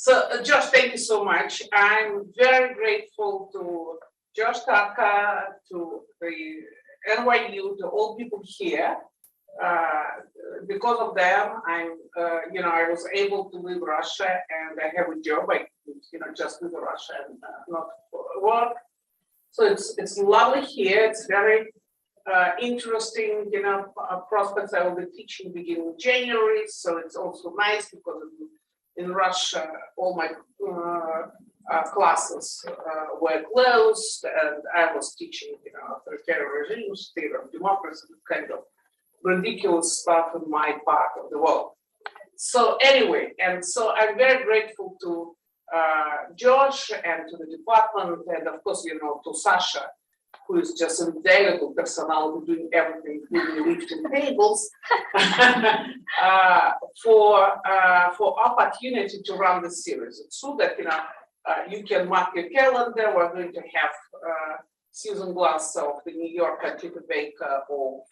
So, Josh, thank you so much. I'm very grateful to Josh Taka, to the NYU, to all people here. Because of them, I was able to leave Russia, and I have a job. I could, just leave Russia and not work. So it's lovely here. It's very interesting, prospects. I will be teaching beginning of January, so it's also nice because in Russia, all my classes were closed, and I was teaching, authoritarian regimes, theory of democracy, kind of ridiculous stuff in my part of the world. So anyway, and so I'm very grateful to Josh and to the department, and of course, to Sasha, who is just an invaluable personality doing everything, including lifting tables, for opportunity to run the series. It's true that you can mark your calendar. We're going to have Susan Glass of the New York Chief Baker of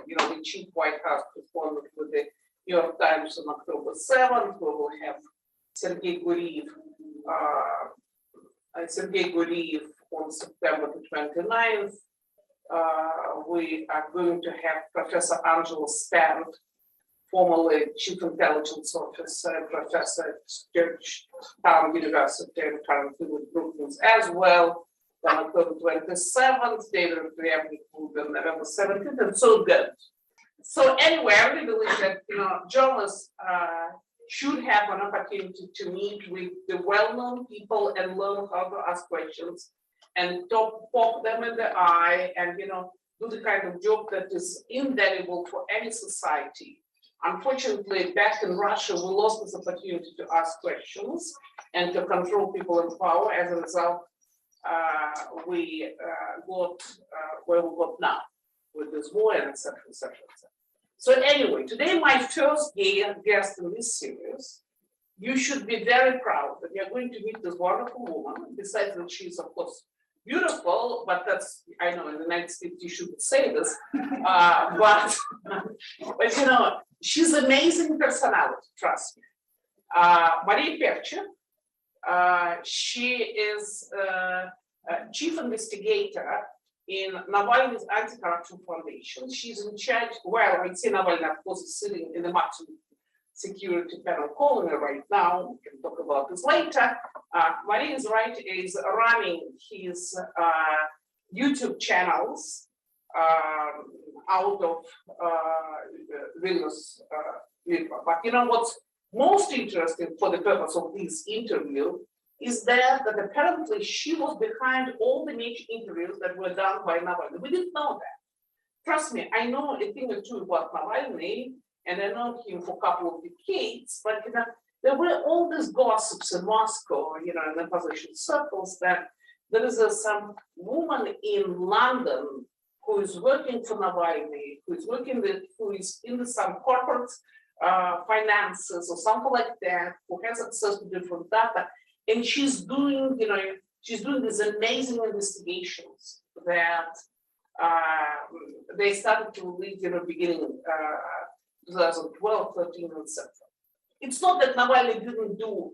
the Chief White House performance with the New York Times on October 7th. We will have Sergei Guriev on September the 29th. We are going to have Professor Angela Stant, formerly Chief Intelligence Officer, Professor at Georgetown University, and currently with Brookings as well, on October 27th, David Priamnik on November 17th, and so good. So anyway, I really believe that journalists should have an opportunity to meet with the well-known people and learn how to ask questions and poke them in the eye and do the kind of job that is invaluable for any society. Unfortunately, back in Russia, we lost this opportunity to ask questions and to control people in power. As a result, we got where we got now with this war and etc. etc. etc. So anyway, today my first guest in this series. You should be very proud that you're going to meet this wonderful woman. Besides that, she's of course beautiful, but that's, I know in the United States you shouldn't say this, but she's amazing personality, trust me. Maria Pevchikh, she is chief investigator in Navalny's Anti-Corruption Foundation. She's in charge, well, Alexei Navalny, of course, is sitting in the maximum security panel calling her right now. We can talk about this later. Maria is running his YouTube channels out of Vilnius, Litva. But what's most interesting for the purpose of this interview is that apparently she was behind all the major interviews that were done by Navalny. We didn't know that. Trust me, I know a thing or two about Navalny, and I know him for a couple of decades, but there were all these gossips in Moscow, in the opposition circles, that there is some woman in London who is working for Navalny, who is in some corporate finances or something like that, who has access to different data, and she's doing these amazing investigations that they started to lead, beginning 2012, 13, etc. It's not that Navalny didn't do,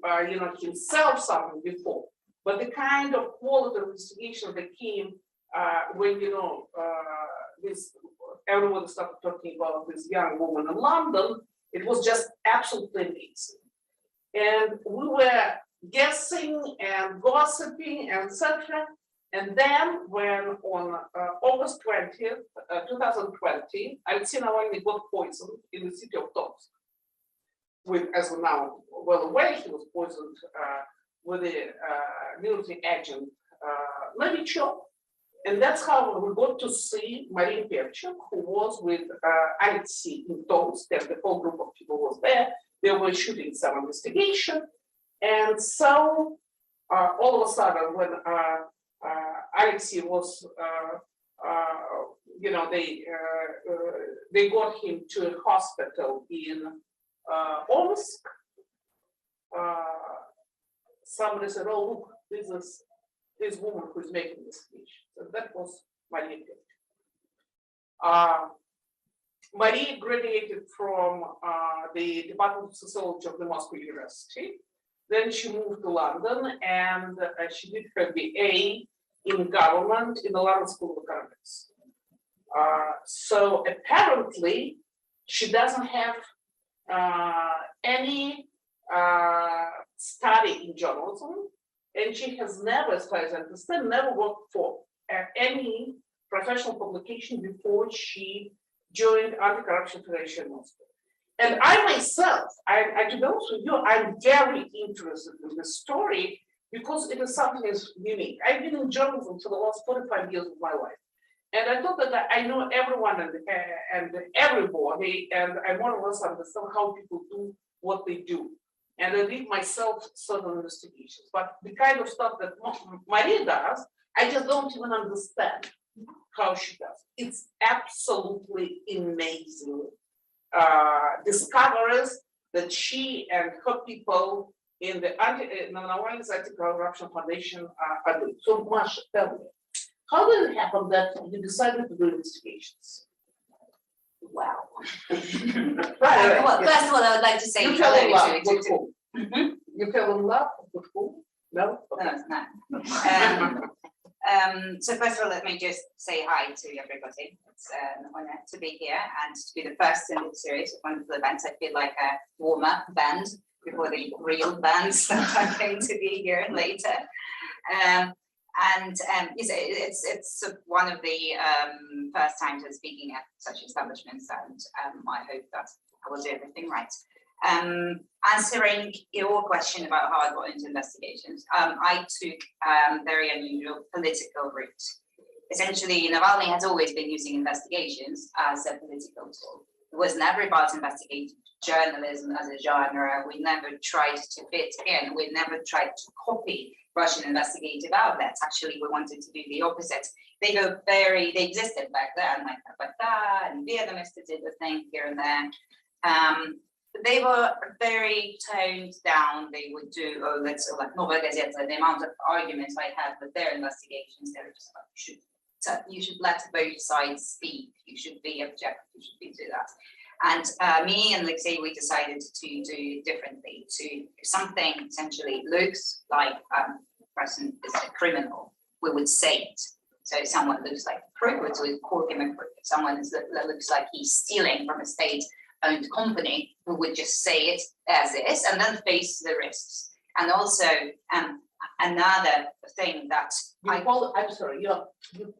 himself something before, but the kind of quality of investigation that came when, everyone started talking about this young woman in London, it was just absolutely amazing. And we were guessing and gossiping, etc. And then when on August 20th, 2020, Alexei Navalny got poisoned in the city of Tomsk. As we're now well aware, he was poisoned with a military agent, Novichok. And that's how we got to see Maria Pevchikh, who was with Alexei in Tomsk, and the whole group of people was there. They were shooting some investigation. And so all of a sudden, when Alexei was, they got him to a hospital in Omsk. Somebody said, "Oh, look, this is this woman who is making this speech." So that was Maria Pevchikh. Maria graduated from the Department of Sociology of the Moscow University. Then she moved to London and she did her BA in government in the London School of Economics. So apparently she doesn't have any study in journalism, and she has never, as far as I understand, never worked for any professional publication before she joined Anti-Corruption Federation Moscow. And I myself, to be honest with you, I'm very interested in this story because it is something that's unique. I've been in journalism for the last 45 years of my life. And I thought that I know everyone and everybody, and I more or less understand how people do what they do. And I did myself certain investigations. But the kind of stuff that Maria does, I just don't even understand how she does. It's absolutely amazing discoveries that she and her people in the Navalny's Anti-Corruption Foundation are doing. So Masha, tell me, how did it happen that you decided to do investigations? Wow. Right. Well, first of all, I would like to say You fell in hello love with whom? Mhm. You fell in love with whom? No? Okay. No. So first of all, let me just say hi to everybody. It's an honor to be here and to be the first in the series of wonderful events. I feel like a warm-up band before the real bands that are going to be here later. It's one of the first times I'm speaking at such establishments, and I hope that I will do everything right. Answering your question about how I got into investigations, I took very unusual political route. Essentially, Navalny has always been using investigations as a political tool. It was never about investigative journalism as a genre. We never tried to fit in. We never tried to copy Russian investigative outlets. Actually, we wanted to do the opposite. They existed back then, like Napata and Vietnamist did the thing here and there. They were very toned down. They would do, like Nova Gazeta, the amount of arguments I had with their investigations, they were just like, you should let both sides speak. You should be objective. You should do that. And me and Alexei, we decided to do it differently. If something essentially looks like a person is a criminal, we would say it. So if someone looks like a crook, we would call him a crook. If someone looks like he's stealing from a state-owned company, we would just say it as is and then face the risks. And also, another thing that you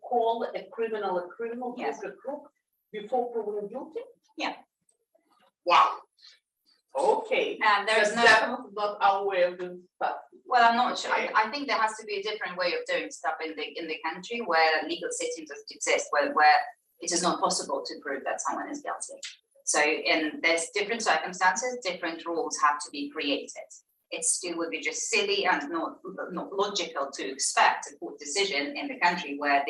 call a criminal yes. A crook before proven guilty? Yeah. Wow. Okay. And there's definitely not our way of doing stuff. Well, I'm not sure. I think there has to be a different way of doing stuff in the country where legal system doesn't exist, where it is not possible to prove that someone is guilty. So there's different circumstances, different rules have to be created. It still would be just silly and not logical to expect a court decision in the country where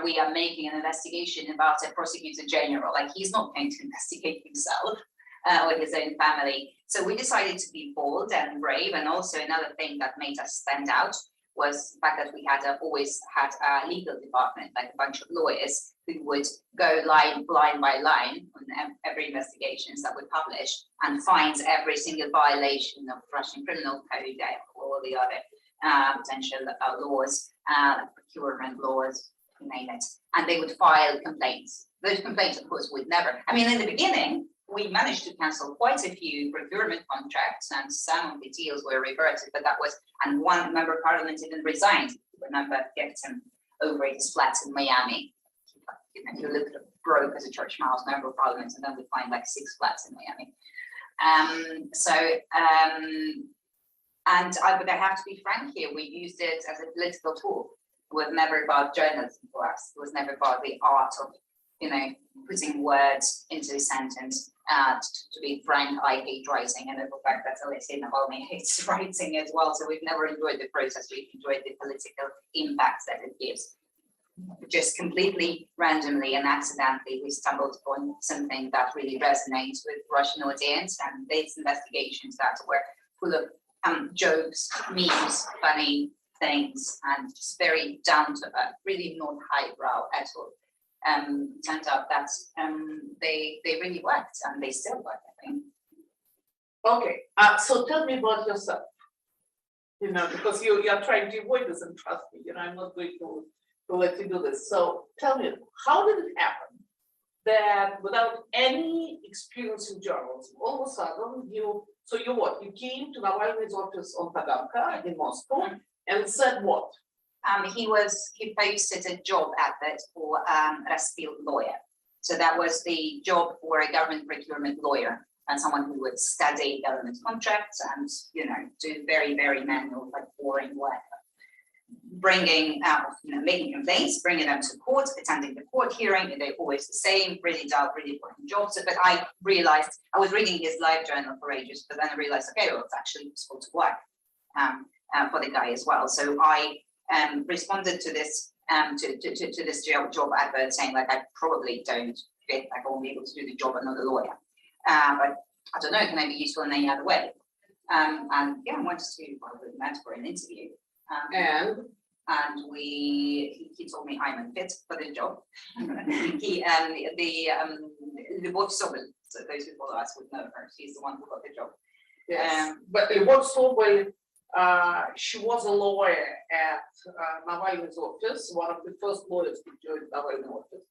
we are making an investigation about a prosecutor general. Like, he's not going to investigate himself or his own family. So we decided to be bold and brave. And also another thing that made us stand out was the fact that we had always had a legal department, like a bunch of lawyers who would go line by line on every investigations that we publish and find every single violation of Russian criminal code or all the other potential laws, procurement laws, you name it. And they would file complaints. Those complaints, of course, would never. I mean, in the beginning, we managed to cancel quite a few procurement contracts, and some of the deals were reverted. But that was, and one member of parliament even resigned. Remember, kept him over his flats in Miami. If you look broke as a Church Miles member of parliament, and then we find like 6 flats in Miami. But I have to be frank here. We used it as a political tool. It was never about journalism for us. It was never about the art of, putting words into a sentence. To be frank, I hate writing, and the fact that Alexei Navalny hates writing as well. So we've never enjoyed the process. We've enjoyed the political impact that it gives. Just completely randomly and accidentally, we stumbled upon something that really resonates with Russian audience, and these investigations that were full of jokes, memes, funny things, and just very down to earth, really not highbrow at all. Turns out that they really worked, and they still work, I think. Okay, so tell me about yourself. You know, because you are trying to avoid this, and trust me, you know, I'm not going to let you do this. So tell me, how did it happen that without any experience in journalism, all of a sudden you came to Navalny's office on Taganka in Moscow and said what? He posted a job advert for Raspil lawyer. So that was the job for a government procurement lawyer and someone who would study government contracts and, you know, do very, very manual, like boring work. Bringing out, you know, making complaints, bringing them to court, attending the court hearing, and they're always the same, really dull, really boring jobs. But I realized, I was reading his live journal for ages, but then I realized, okay, well, it's actually useful to work for the guy as well. So I responded to this to this job advert saying, like, I probably don't fit, like, I won't be able to do the job. I'm not a lawyer, but I don't know, can I be useful in any other way? And yeah, I went to we met for an interview, and he told me I'm unfit for the job. Lvov Sobel, so those who follow us would know her. She's the one who got the job. Yes, but Lvov Sobel, she was a lawyer at Navalny's office, one of the first lawyers to join Navalny's office.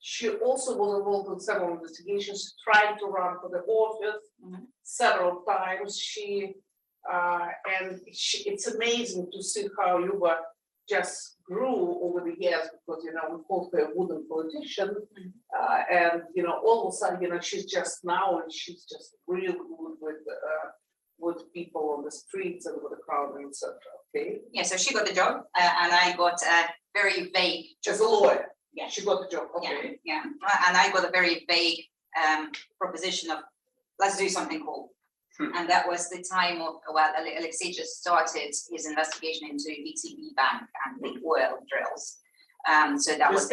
She also was involved in several investigations, tried to run for the office several times. It's amazing to see how Yuba just grew over the years, because, you know, we called her a wooden politician, and, you know, all of a sudden, you know, she's just real good with people on the streets and with the crowd, etc. Okay. Yeah, so she got the job, and I got a very vague. As a lawyer. Yeah, she got the job. Okay. Yeah, and I got a very vague proposition of, let's do something cool. And that was the time of, well, Alexei just started his investigation into VTB Bank and the oil drills. So that was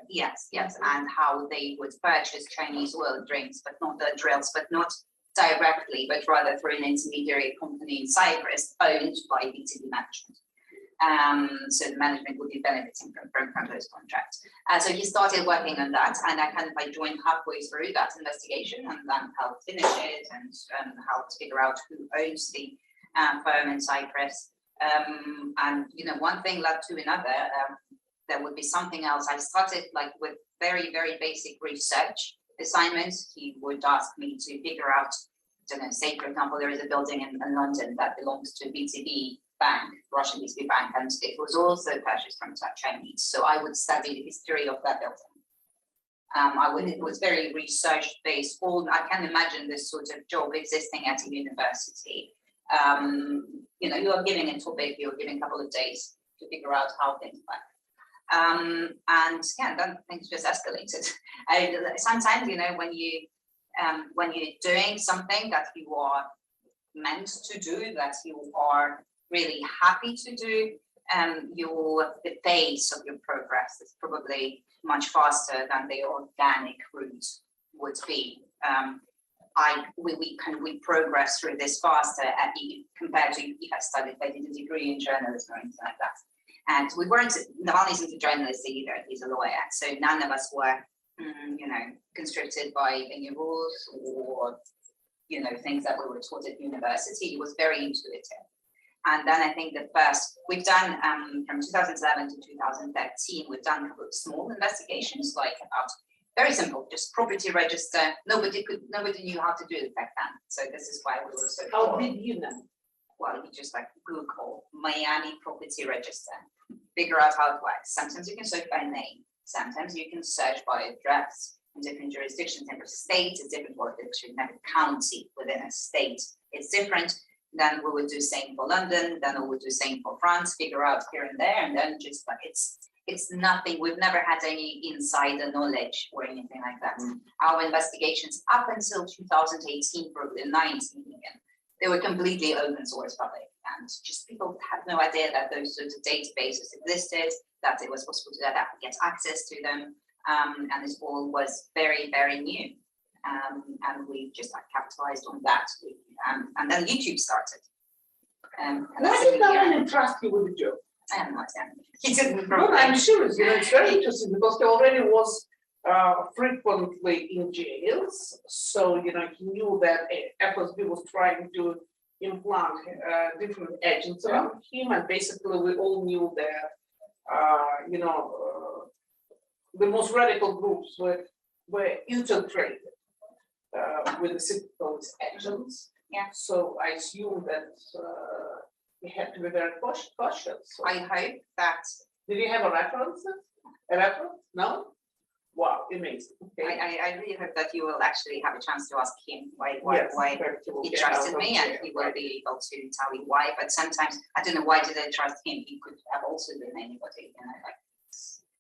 yes, and how they would purchase Chinese oil drills, but not the drills, but not directly, but rather through an intermediary company in Cyprus owned by VTB management. So the management would be benefiting from those contracts. So he started working on that, and I joined halfway through that investigation, and then helped finish it and helped figure out who owns the firm in Cyprus. And you know, one thing led to another. There would be something else. I started like with very, very basic research assignments. He would ask me to figure out, I don't know, say for example, there is a building in London that belongs to VTB Bank, Russian VTB Bank, and it was also purchased from Chinese. So I would study the history of that building. It was very research based. I can imagine this sort of job existing at a university. You know, you are giving a topic, you're giving a couple of days to figure out how things work. And yeah, then things just escalated. Sometimes, you know, when you're doing something that you are meant to do, that you are really happy to do, the pace of your progress is probably much faster than the organic route would be. We progress through this faster compared to if I did a degree in journalism or anything like that. And we weren't, Navalny's into journalists either, he's a lawyer. So none of us were, you know, constricted by any rules or, you know, things that we were taught at university. It was very intuitive. And then I think we've done from 2007 to 2013, we've done a couple of small investigations, like about, very simple, just property register. Nobody knew how to do it back then. So this is why we were so. How did you know? Well, you just like Google Miami property register, figure out how it works. Sometimes you can search by name. Sometimes you can search by address. In different jurisdictions, different states, it's different jurisdiction, every county within a state, it's different. Then we would do same for London, then we would do same for France, figure out here and there, and then just like it's nothing. We've never had any insider knowledge or anything like that. Our investigations up until 2018, probably 19 even, they were completely open source public, and just people had no idea that those sorts of databases existed, that it was possible to get access to them, and this all was very, very new. And we just like capitalized on that. And then YouTube started. Why did Navalny trust you with the job? I have no idea. He didn't. No, I'm serious. You know, it's very interesting because he already was frequently in jails. So, he knew that FSB was trying to implant different agents around him, and basically we all knew that, the most radical groups were infiltrated with the secret police agents. Yeah. So I assume that we have to be very cautious. So, I hope that did you have a reference? A reference? No? Wow, amazing. Okay. I really hope that you will actually have a chance to ask him why Yes, he trusted me, and he will be able to tell you why. But sometimes I don't know, why did I trust him? He could have also been anybody,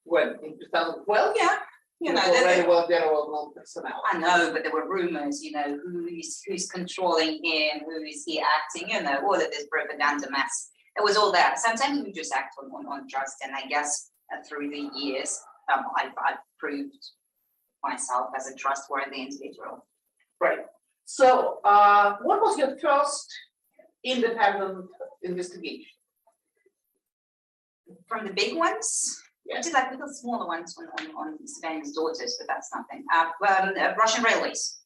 Well, in 2012, yeah, already there was no personnel. I know, but there were rumors, who's controlling him, who is he acting, all of this propaganda mess. It was all there. Sometimes we just act on trust, and I guess through the years, I've proved myself as a trustworthy individual. Right. So, what was your first independent investigation? From the big ones, I did like little smaller ones on Sabanian's daughters, but that's nothing. Russian railways.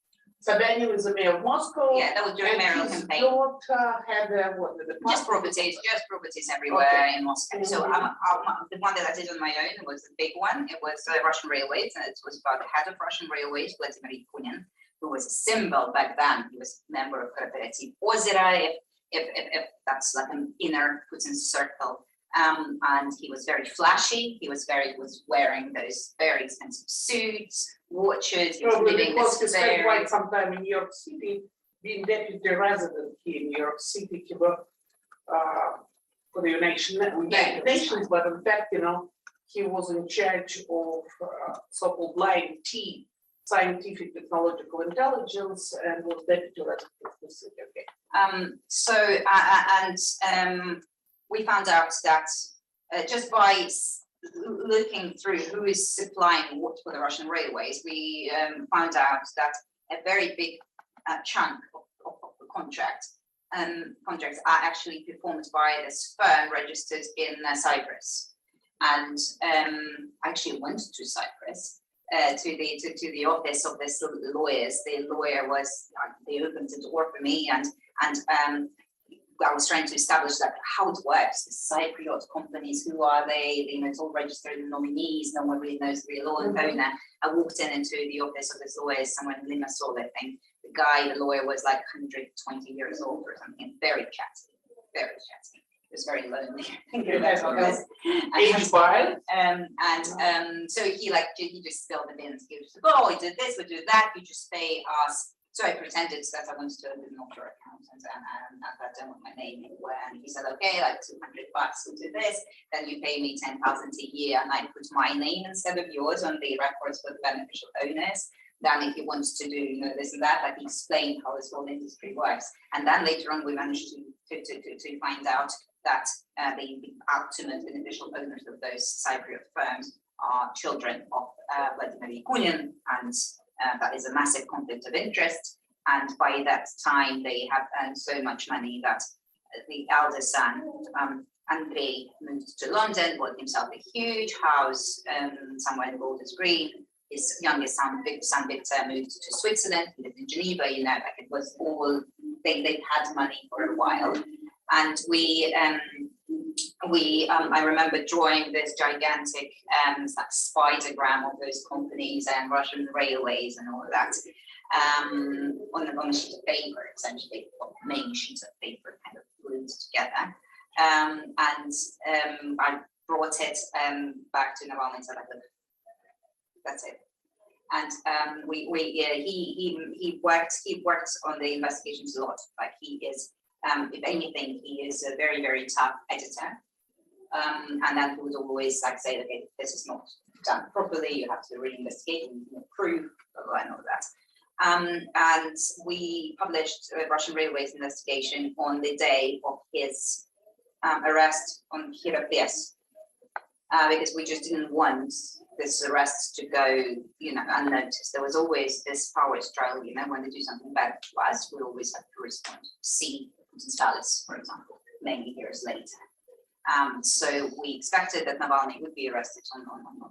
Sabanian is the mayor of Moscow. Yeah, that was during mayoral campaign. Daughter had Just properties everywhere in Moscow. So the one that I did on my own was the big one. It was Russian railways, and it was about the head of Russian railways, Vladimir Putin, who was a symbol back then. He was a member of Cooperative Ozera, if that's like an inner Putin circle. And he was very flashy. He was wearing those very expensive suits, watches. He was living because he spent quite some time in New York City, being deputy resident here in New York City. He worked for the United Nations, but in fact, he was in charge of so-called line T, scientific technological intelligence, and was deputy resident of the city. Okay. We found out that just by looking through who is supplying what for the Russian railways, we found out that a very big chunk of the contracts are actually performed by this firm registered in Cyprus. And I actually went to Cyprus to the office of this lawyers. The lawyer they opened the door for me, and I was trying to establish how it works. The Cypriot companies, who are they? It's all registered in nominees. No one really knows the real owner. I walked into the office of this lawyer, somewhere in Limassol, I think. The lawyer was like 120 years old or something. Very chatty, very chatty. It was very lonely. So he just spilled the beans. He was like, "Oh, we did this, we did that. You just pay us." So I pretended that I wanted to open an offshore account, and I don't want my name anywhere. And he said, "Okay, like $200, we'll do this. Then you pay me 10,000 a year, and I put my name instead of yours on the records for the beneficial owners. Then if he wants to do this and that, he explained how this whole industry works. And then later on, we managed to find out that the ultimate beneficial owners of those Cypriot firms are children of Vladimir Putin, and that is a massive conflict of interest. And by that time, they have earned so much money that the elder son, Andrei, moved to London, bought himself a huge house somewhere in Golders Green. His youngest son, Victor, moved to Switzerland. He lived in Geneva. It was all they've had money for a while. And I remember drawing this gigantic spidergram of those companies and Russian railways and all of that on a sheet of paper, essentially, many sheets of paper kind of glued together. I brought it back to Navalny and said, "Look, that's it." And he worked on the investigations a lot. Like he is. If anything, he is a very, very tough editor. And then he would always say, "Okay, this is not done properly. You have to reinvestigate and prove," and all that. And we published a Russian Railways investigation on the day of his arrest on Herakles, because we just didn't want this arrest to go, unnoticed. There was always this power struggle. When they do something bad to us, we always have to respond. See Putin's palace, for example, many years later. So we expected that Navalny would be arrested on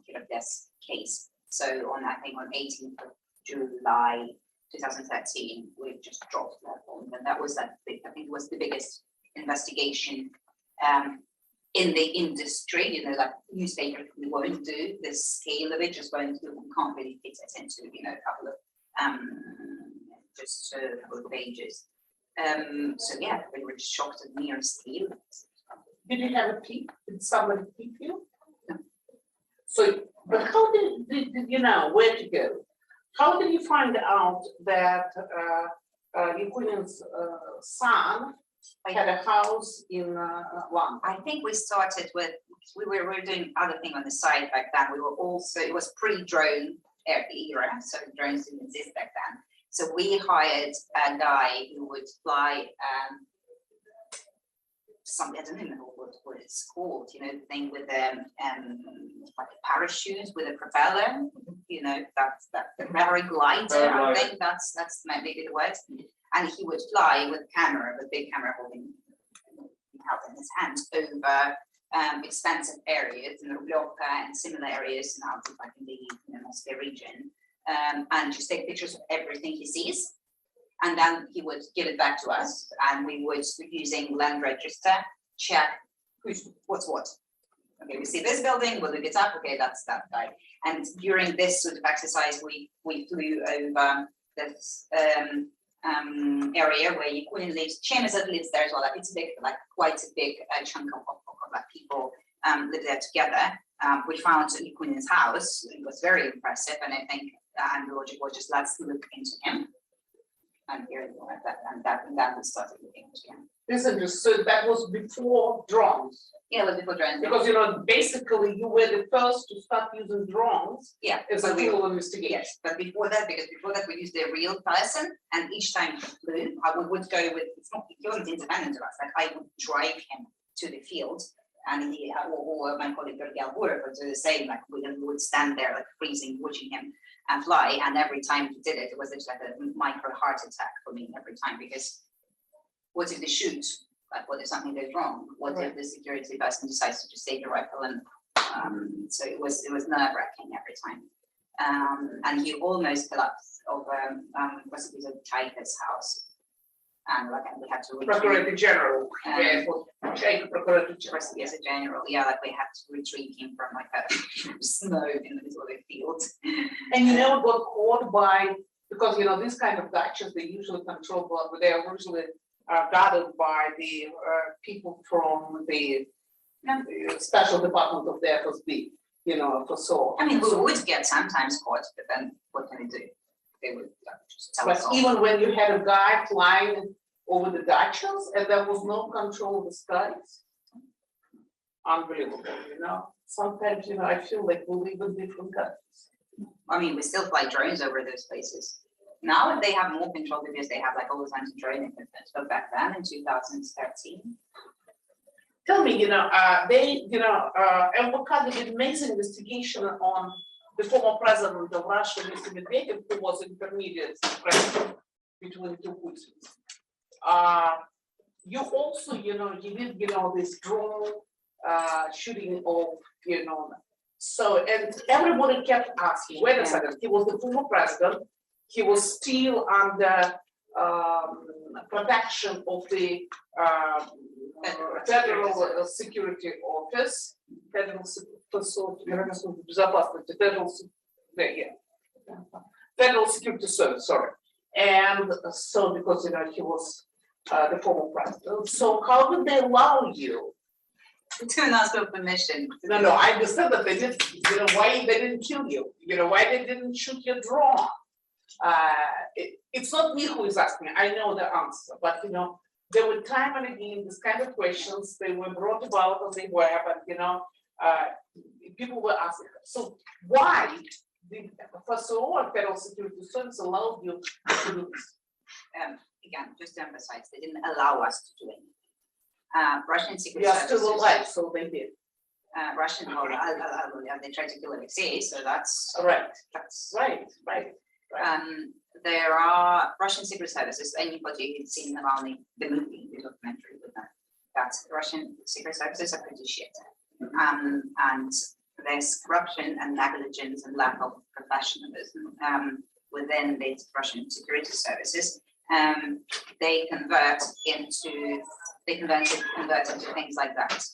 Herakles case. So I think on 18th of July 2013, we just dropped that one, and that was I think it was the biggest investigation in the industry. Like newspapers won't do this scale of it, just won't do. We can't really fit it into a couple of just a couple of pages. So yeah, we were shocked at near scale. Did you have a peep? Did somebody peep you? No. So, but how did you know where to go? How did you find out that Yakunin's son had a house in London? I think we started with, we were doing other thing on the side back then. We were also, it was pre-drone era, so drones didn't exist back then. So we hired a guy who would fly something, I don't even know what it's called, the thing with like a parachute with a propeller, that's the paraglider, I think that's maybe the word. And he would fly with a camera, with a big camera holding out in his hand over expensive areas in Rublevka and similar areas now, like in the Moscow region, and just take pictures of everything he sees. And then he would give it back to us, and we would, using land register, check what's what. Okay, we see this building, we'll look it up, okay, that's that guy. And during this sort of exercise, we flew over this area where Yakunin lives. Chemizov lives there as well. Like it's big, like quite a big chunk of like people live there together. We found Yakunin's house. It was very impressive, and I think and the logic was just let's look into him. And here we were, and that we started looking into him. Listen, so that was before drones. Yeah, it was before drones. Because basically you were the first to start using drones. Yeah, as a real investigation. Yes, but before that, we used a real person, and each time he flew, we would go with. He wasn't independent of us. Like I would drive him to the field, and he or my colleague Yevgenia Albats would do the same. Like we would stand there, like freezing, watching him and fly. And every time he did it, it was just like a micro heart attack for me every time, because what if they shoot? Like, what if something goes wrong? What if the security person decides to just take the rifle? And so it was nerve-wracking every time. And he almost collapsed over was it a Tiger's house, and like we had to Procurator General. Procurator General. Yeah, like we had to retrieve him from like a snow in the middle of a field. And you never got caught by, because these kind of dachas, they usually control, but they are usually guarded by the people from the special department of the FSB, for so. I mean, we would get sometimes caught, but then what can we do? They would just tell us But even when you had a guy flying over the dachas and there was no control of the skies, unbelievable, Sometimes, I feel like we live in different countries. I mean, we still fly drones over those places. Now they have more control because they have like all those anti-drone equipment. But back then in 2013. Tell me, they, Albats did amazing investigation on the former president of Russia, Mr. Medvedev, who was intermediate president between two Putins. You also, you did, this drone shooting of, so, and everybody kept asking, wait a second, he was the former president. He was still under protection of the Federal Security Office, Federal Security Service, sorry. And so, because he was the former president, so how did they allow you to ask for permission? No, I understand that they did. Why they didn't kill you? Why they didn't shoot your drone? It's not me who is asking. I know the answer, but there were time and again this kind of questions. They were brought about on the web, and people were asking. So why did first of all Federal Security Service allow you to do this? Again, just to emphasize, they didn't allow us to do it. Russian secret services. Services. Still alive, so they did. Russian, they tried to kill Alexei, so that's right. That's right. There are Russian secret services. Anybody who's seen Navalny, the movie, the documentary with that, Russian secret services are pretty shit. And there's corruption and negligence and lack of professionalism within the Russian security services. They convert into things like that.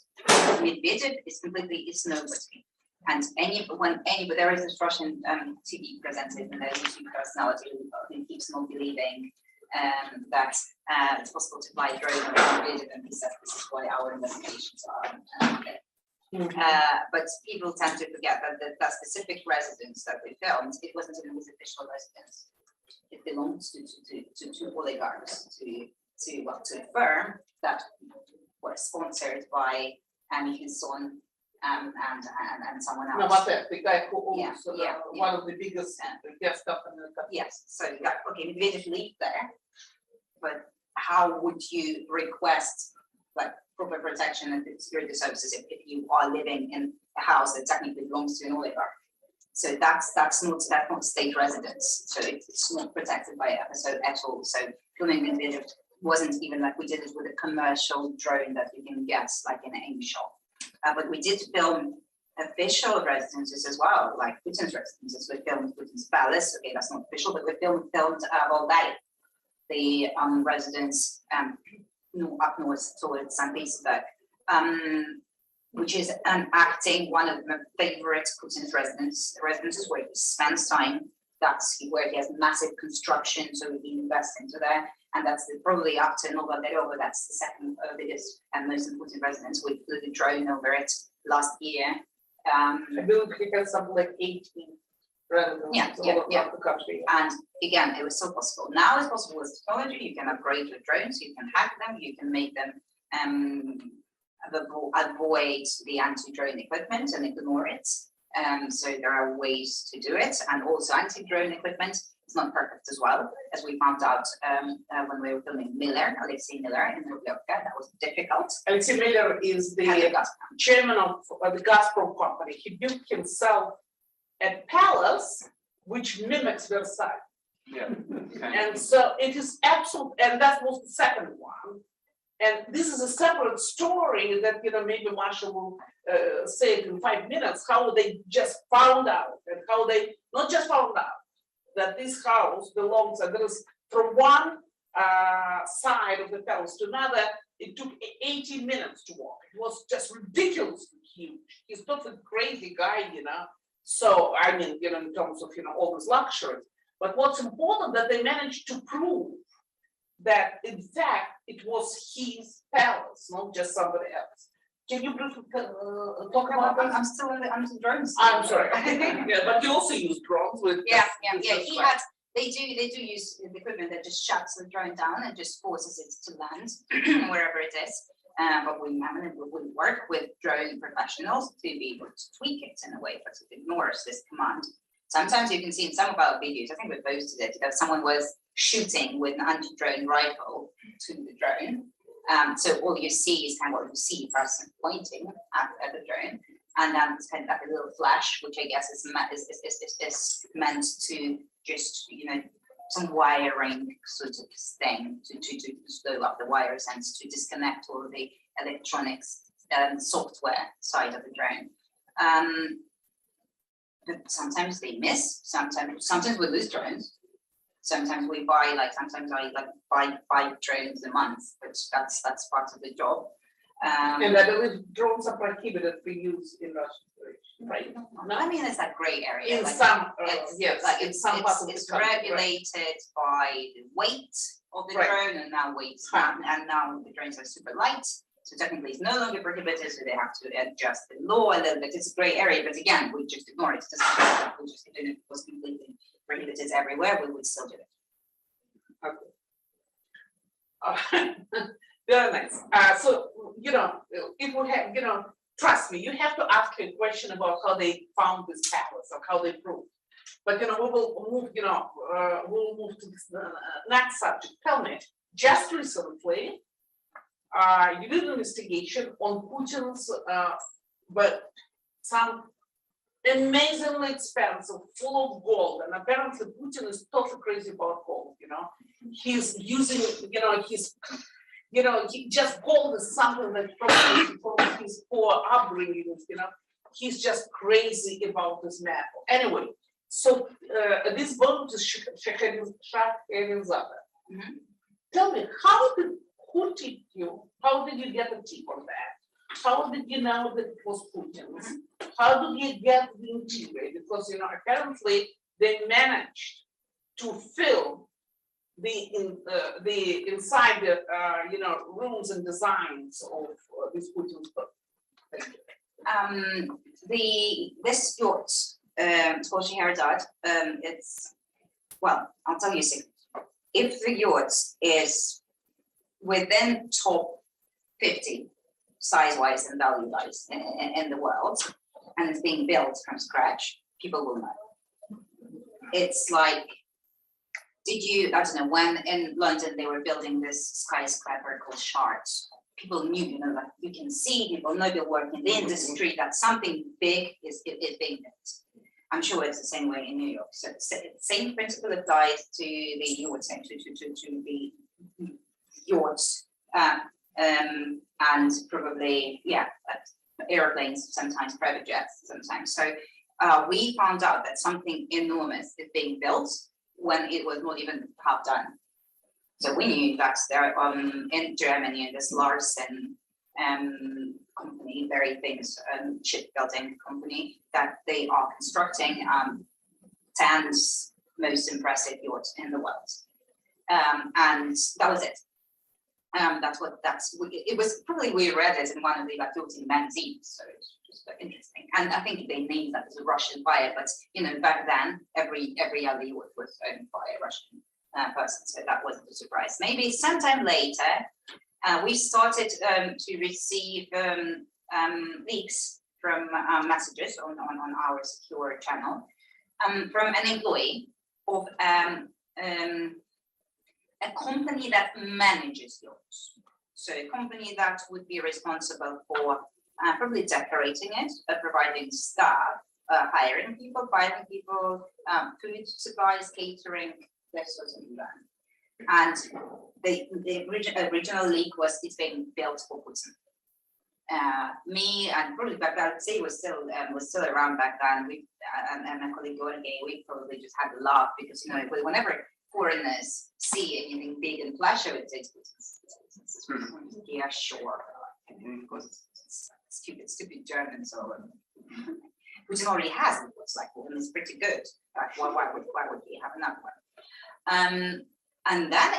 Medvedev is nobody. And but there is this Russian TV presenter and a YouTube personality who keeps on believing that it's possible to fly a drone over Medvedev, and he says this is why our investigations are. But people tend to forget that that specific residence that we filmed, it wasn't even his official residence. It belongs to oligarchs, to a firm that was sponsored by his son and someone else. No, but the guy who owns one of the biggest gas companies. Yes, so okay, Medvedev lived there, but how would you request like proper protection and security services if you are living in a house that technically belongs to an oligarch? So that's not state residence. So it's not protected by FSO at all. So filming Medvedev wasn't even like we did it with a commercial drone that you can get like in an AIM shop. But we did film official residences as well, like Putin's residences. We filmed Putin's palace. Okay, that's not official, but we filmed Valdai, the residence up north towards St. Petersburg, which is acting one of my favorite Putin's residences where he spends time. That's where he has massive construction, so he invests into there. And that's probably after Novoderova, that's the second biggest and most important residence. We flew the drone over it last year. I believe he has something like 18 residents all across the country. And again, it was still possible. Now it's possible with technology. You can upgrade your drones, you can hack them, you can make them avoid the anti-drone equipment and ignore it. So there are ways to do it, and also anti-drone equipment is not perfect as well, as we found out when we were filming Alexei Miller in Rublevka. That was difficult. Alexei Miller is the chairman of the Gazprom company. He built himself a palace which mimics Versailles. Yeah. And so it is absolute, and that was the second one. And this is a separate story that maybe Masha will say it in 5 minutes, how they just found out, and how they not just found out that this house belongs, and there is from one side of the palace to another, it took 18 minutes to walk. It was just ridiculously huge. He's not a crazy guy, So I mean, in terms of all this luxury. But what's important that they managed to prove that in fact it was his palace, not just somebody else. Can you briefly talk about that? I'm still on the drones. I'm sorry. Yeah, but you also use drones with. Yeah. They do use the equipment that just shuts the drone down and just forces it to land wherever it is. But we work with drone professionals to be able to tweak it in a way that it ignores this command. Sometimes you can see in some of our videos, I think we posted it, that someone was shooting with an anti-drone rifle to the drone. So all you see is kind of what you see, person pointing at the drone, and then it's kind of like a little flash, which I guess is meant to just some wiring sort of thing to slow up the wires and to disconnect all of the electronics software side of the drone. But sometimes they miss. Sometimes we lose drones. Sometimes we buy sometimes I buy 5 drones a month, which that's part of the job. And I believe drones are prohibited for use in Russia, right? No, I mean it's that gray area. In some, yes, in some parts of the it's country, regulated by the weight of the drone, and now now the drones are super light. So technically, it's no longer prohibited, so they have to adjust the law a little bit. It's a gray area, but again, we just ignore it. We just if it was completely prohibited everywhere, we would still do it. Okay. Very nice. So if we have, trust me, you have to ask a question about how they found this palace or how they proved. But we will move. We'll move to this next subject. Tell me, just recently. You did an investigation on Putin's, but some amazingly expensive, full of gold, and apparently Putin is totally crazy about gold. He's using, he just gold is something that probably from his poor upbringing. he's just crazy about this matter. Anyway, so this boat is Shahrazada. Tell me, who tipped you? How did you get a tip on that? How did you know that it was Putin's? How did you get the interior? Because apparently they managed to film the inside the rooms and designs of this Putin's book. This yacht, it's called Scheherazade. I'll tell you a secret. If the yacht is within top 50 size-wise and value-wise in the world, and it's being built from scratch, people will know. It's like, I don't know, when in London they were building this skyscraper called Shards, people knew, like you can see, people know they work in the industry, that something big is being built. I'm sure it's the same way in New York. So same principle applies to the yachts, to the yachts, and probably, airplanes, sometimes private jets, sometimes. So we found out that something enormous is being built when it was not even half done. So we knew that there in Germany, this Larsen company, very famous shipbuilding company, that they are constructing 10th most impressive yacht in the world. And that was it. It was probably, we read it in one of the yachting magazines, so it's just interesting. And I think they named that as a Russian buyer, but back then every other yacht was owned by a Russian person, so that wasn't a surprise. Maybe sometime later, we started to receive leaks from messages on our secure channel from an employee of a company that manages yachts. So a company that would be responsible for probably decorating it, providing staff, hiring people, firing people, food supplies, catering, this sort of event. And the original leak was it's being built for Putin. Me and probably back then, Alexei was still around back then. We and my colleague Yevgenia, we probably just had a laugh because whenever foreigners see anything big and flashy, it takes yeah, sure. Of course, it's stupid German. So Putin already has it. Looks like and it's pretty good. Like, why would he have another one? And then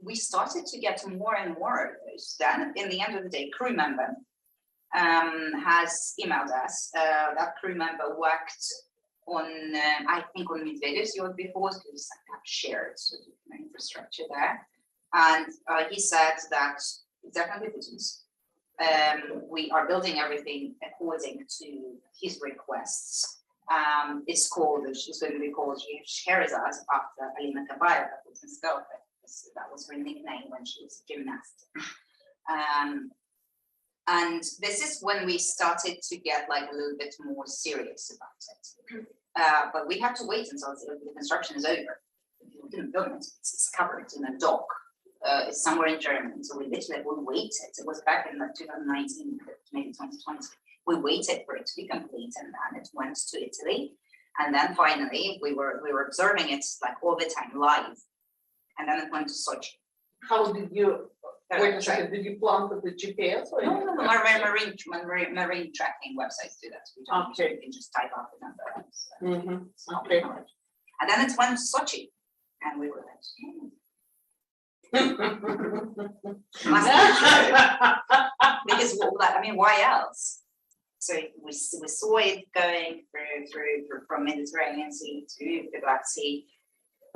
we started to get more and more of those. Then, in the end of the day, crew member has emailed us. That crew member worked on, I think, on Medvedev's yacht before, because I have shared sort of infrastructure there. And he said that it's definitely Putin's. We are building everything according to his requests. It's going to be called Scheherazade after Alina Kabayeva, Putin's girlfriend. That was her nickname when she was a gymnast. And this is when we started to get like a little bit more serious about it. But we have to wait until the construction is over. We didn't film it. It's covered in a dock. It's somewhere in Germany. So we literally waited. It was back in 2019, maybe 2020. We waited for it to be complete, and then it went to Italy. And then finally, we were observing it like all the time live. And then it went to Sochi. How did you? Wait a second. Did you plant with the GPS? Or no, marine tracking websites do that. We don't okay. You can just type out the number. Okay. And then it went to Sochi, and we were like, because why else? So we saw it going through from Mediterranean Sea to the Black Sea.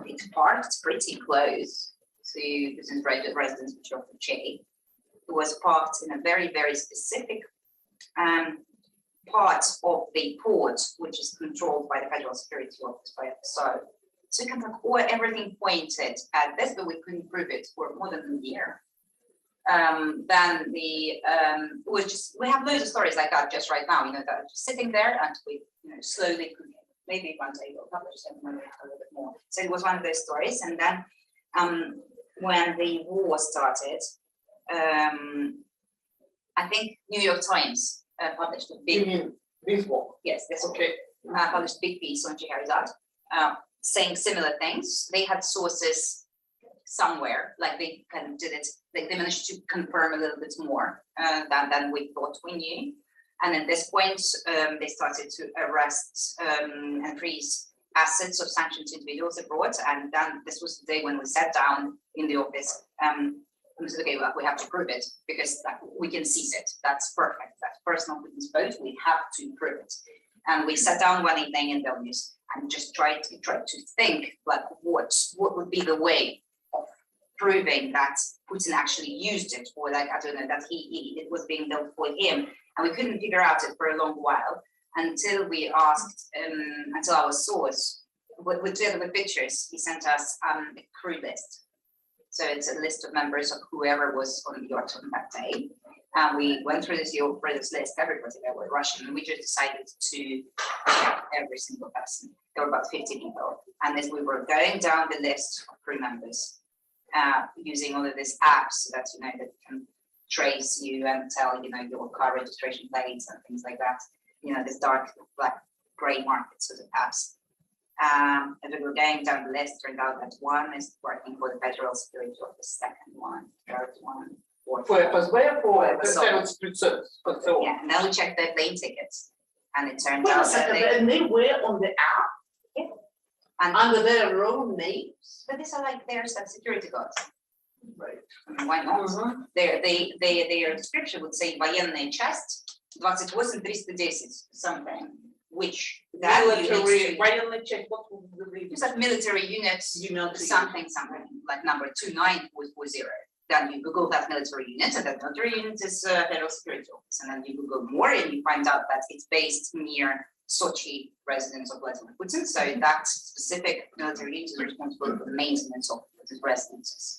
It's parked pretty close to Putin's residence, which of Pevchikh. It was parked in a very, very specific part of the port, which is controlled by the Federal Security Office, by FSO. So we can have everything pointed at this, but we couldn't prove it for more than a year. Then it was just, we have loads of stories like that just right now, that are just sitting there, and we slowly, maybe one day we'll publish them when we have a little bit more. So it was one of those stories. And then when the war started, I think New York Times published a You big, mean this one? yes, this one, Okay. published a big piece on Scheherazade, saying similar things. They had sources somewhere, like they kind of did it, they managed to confirm a little bit more than we thought we knew. And at this point, they started to arrest and freeze assets of sanctioned individuals abroad. And then this was the day when we sat down in the office and we said, okay, well, we have to prove it because we can seize it. That's perfect. That's personal Putin's vote. We have to prove it. And we sat down one evening in Vilnius and just tried to think like what would be the way of proving that Putin actually used it, or like I don't know, that it was being done for him. And we couldn't figure out it for a long while until we asked, until our source, together with pictures, he sent us a crew list. So it's a list of members of whoever was on the yacht on that day. And we went through this list, everybody that were Russian, and we just decided to check every single person. There were about 50 people. And as we were going down the list of crew members, using all of these apps that, that can trace you and tell, your car registration plates and things like that, this dark, black, gray market sort of apps. And we were going down the list, turned out that one is working for the Federal Security Office, second one, third one, fourth For one. FSB, for the Federal Security Service. Yeah, and then we checked their plane tickets, and it turned Wait a out that second, and they were on the app and under their own names? but these are like their security guards. Right. I mean, why not? Mhm. Their description would say военная часть 28-310 something, which that Military, units, военный check, what would be it's like military units, something, like number 29 was 0. Then you Google that military unit, and that military unit is Federal Security Office. And then you Google more, and you find out that it's based near Sochi, residence of Vladimir Putin. So that specific military unit is responsible for the maintenance of Putin's residences.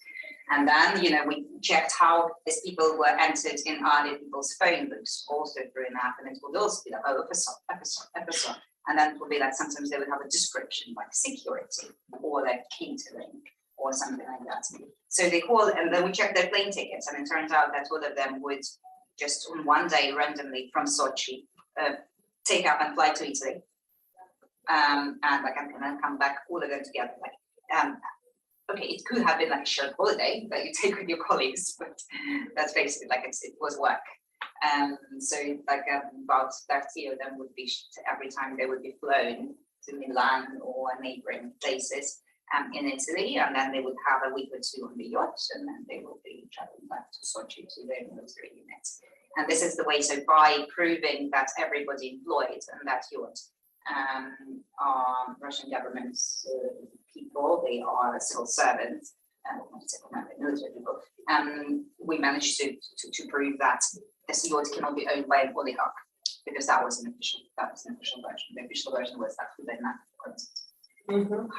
And then, we checked how these people were entered in other people's phone books, also through an app, and it would also be like, oh, episode. And then it would be like sometimes they would have a description like security or like catering or something like that. So they call, and then we checked their plane tickets, and it turns out that all of them would just on one day randomly from Sochi take up and fly to Italy, and then come back, all of them together. Okay, it could have been like a shared holiday that you take with your colleagues, but that's basically like it was work. So like about 30 of them would be every time they would be flown to Milan or neighboring places in Italy, and then they would have a week or two on the yacht, and then they will be traveling back to Sochi to their military units. And this is the way, so by proving that everybody employed on that yacht are Russian government's people, they are civil servants, military people, we managed to prove that this yacht cannot be owned by an oligarch, because that was an official version. The official version was that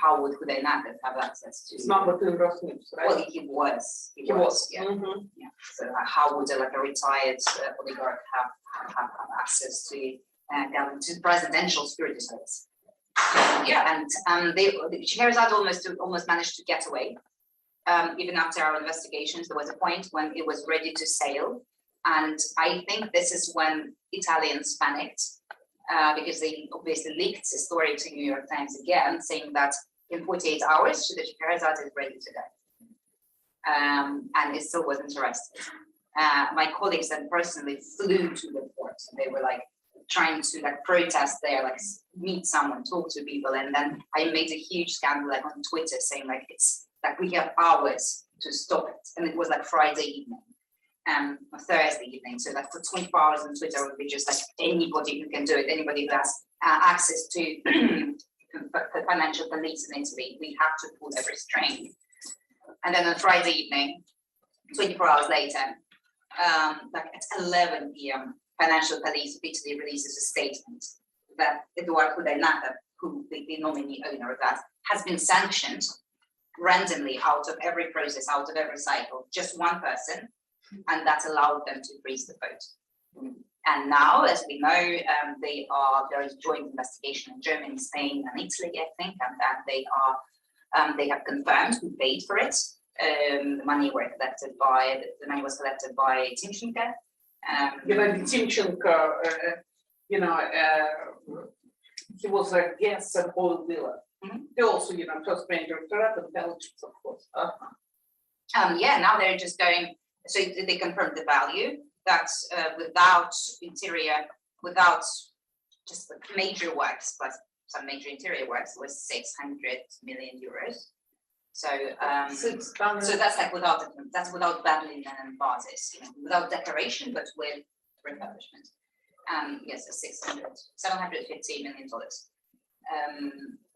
how would Hudaynayev have access to? It's not within Rosneft, right? Well, he was, yeah. Mhm. Yeah. So how would a retired oligarch have access to presidential security service? Yeah, and Scheherazade almost managed to get away. Even after our investigations, there was a point when it was ready to sail, and I think this is when Italians panicked. Because they obviously leaked the story to New York Times again, saying that in 48 hours, the Scheherazade is ready to go. And it still wasn't arrested. My colleagues then personally flew to the port, and they were trying to protest there, meet someone, talk to people. And then I made a huge scandal on Twitter saying it's we have hours to stop it. And it was Friday evening. Or Thursday evening, so for 24 hours on Twitter would be just anybody who can do it, anybody who has access to the financial police in Italy, we have to pull their restraint. And then on Friday evening, 24 hours later, at 11 p.m., financial police of Italy releases a statement that Eduardo Hudaynayev, who the nominee owner of that, has been sanctioned randomly out of every process, out of every cycle, just one person, and that allowed them to freeze the vote. And now, as we know, there is joint investigation in Germany, Spain, and Italy, I think, and they have confirmed who paid for it. The money was collected by Pevchikh, Timchenko, he was a guest at oil dealer. He also, first major threat intelligence, of course. Yeah, now they're just going, so they confirmed the value that without just the major works plus some major interior works was 600 million euros. So so that's like without badly and vases, without decoration, but with refurbishment. Yes, so 750 million dollars.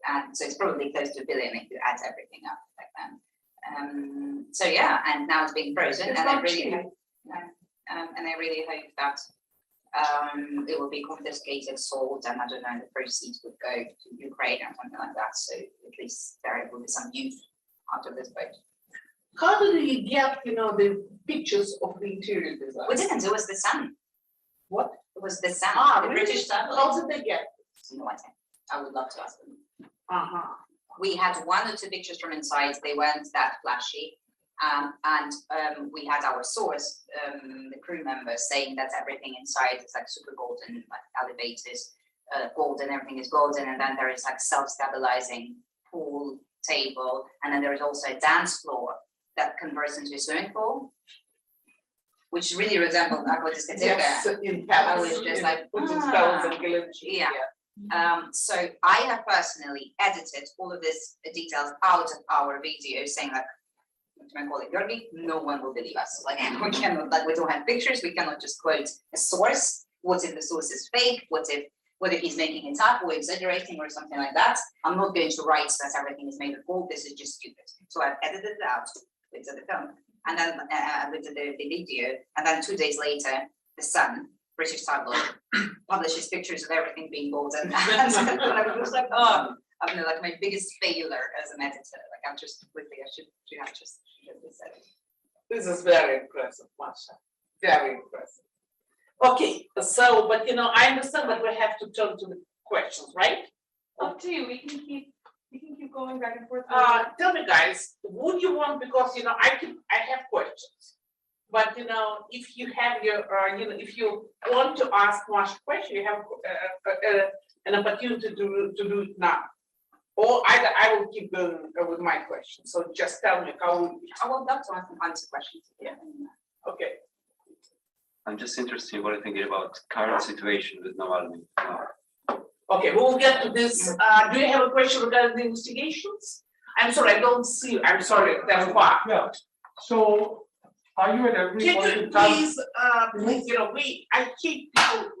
And so it's probably close to $1 billion if you add everything up like that. So yeah, and now it's being frozen, and I really hope, that it will be confiscated, sold, and I don't know, the proceeds would go to Ukraine or something like that. So at least there will be some use out of this boat. How do you get, the pictures of the interior design? We didn't. It was the sun. What? It was the sun. The really? British sun. How did they get? No idea. I would love to ask them. We had 1 or 2 pictures from inside. They weren't that flashy. And we had our source, the crew members, saying that everything inside is like super golden, like elevators, golden, everything is golden. And then there is like self-stabilizing pool table. And then there is also a dance floor that converts into a swimming pool, which really resembled aqua discoteca. Yes, in Paris. I was just like, yeah. So I have personally edited all of this details out of our video, saying like, to my colleague Georgi, no one will believe us. Like we cannot, like we don't have pictures, we cannot just quote a source. What if the source is fake? What if he's making it up or exaggerating or something like that? I'm not going to write that everything is made of gold. This is just stupid. So I've edited it out with the film, and then with the video, and then 2 days later, the Sun, British tabloid, publishes pictures of everything being golden. And I was like, oh, I'm like my biggest failure as an editor. Like I'm just quickly, I should have just said it. This is very impressive, Masha. Very impressive. Okay, so, but I understand that we have to turn to the questions, right? Up to you. We can keep going back and forth. Tell me, guys, would you want, because I have questions, but if you have your, if you want to ask Masha a question, you have an opportunity to do it now. Or either I will keep going with my question. So just tell me how. I would love to answer questions. Yeah. Okay. I'm just interested in what you're thinking about current situation with Navalny. Okay, we'll get to this. Do you have a question regarding the investigations? I'm sorry, I don't see you. I'm sorry, that's why. Yeah. So, are you at every Can point you in time? please, I keep people,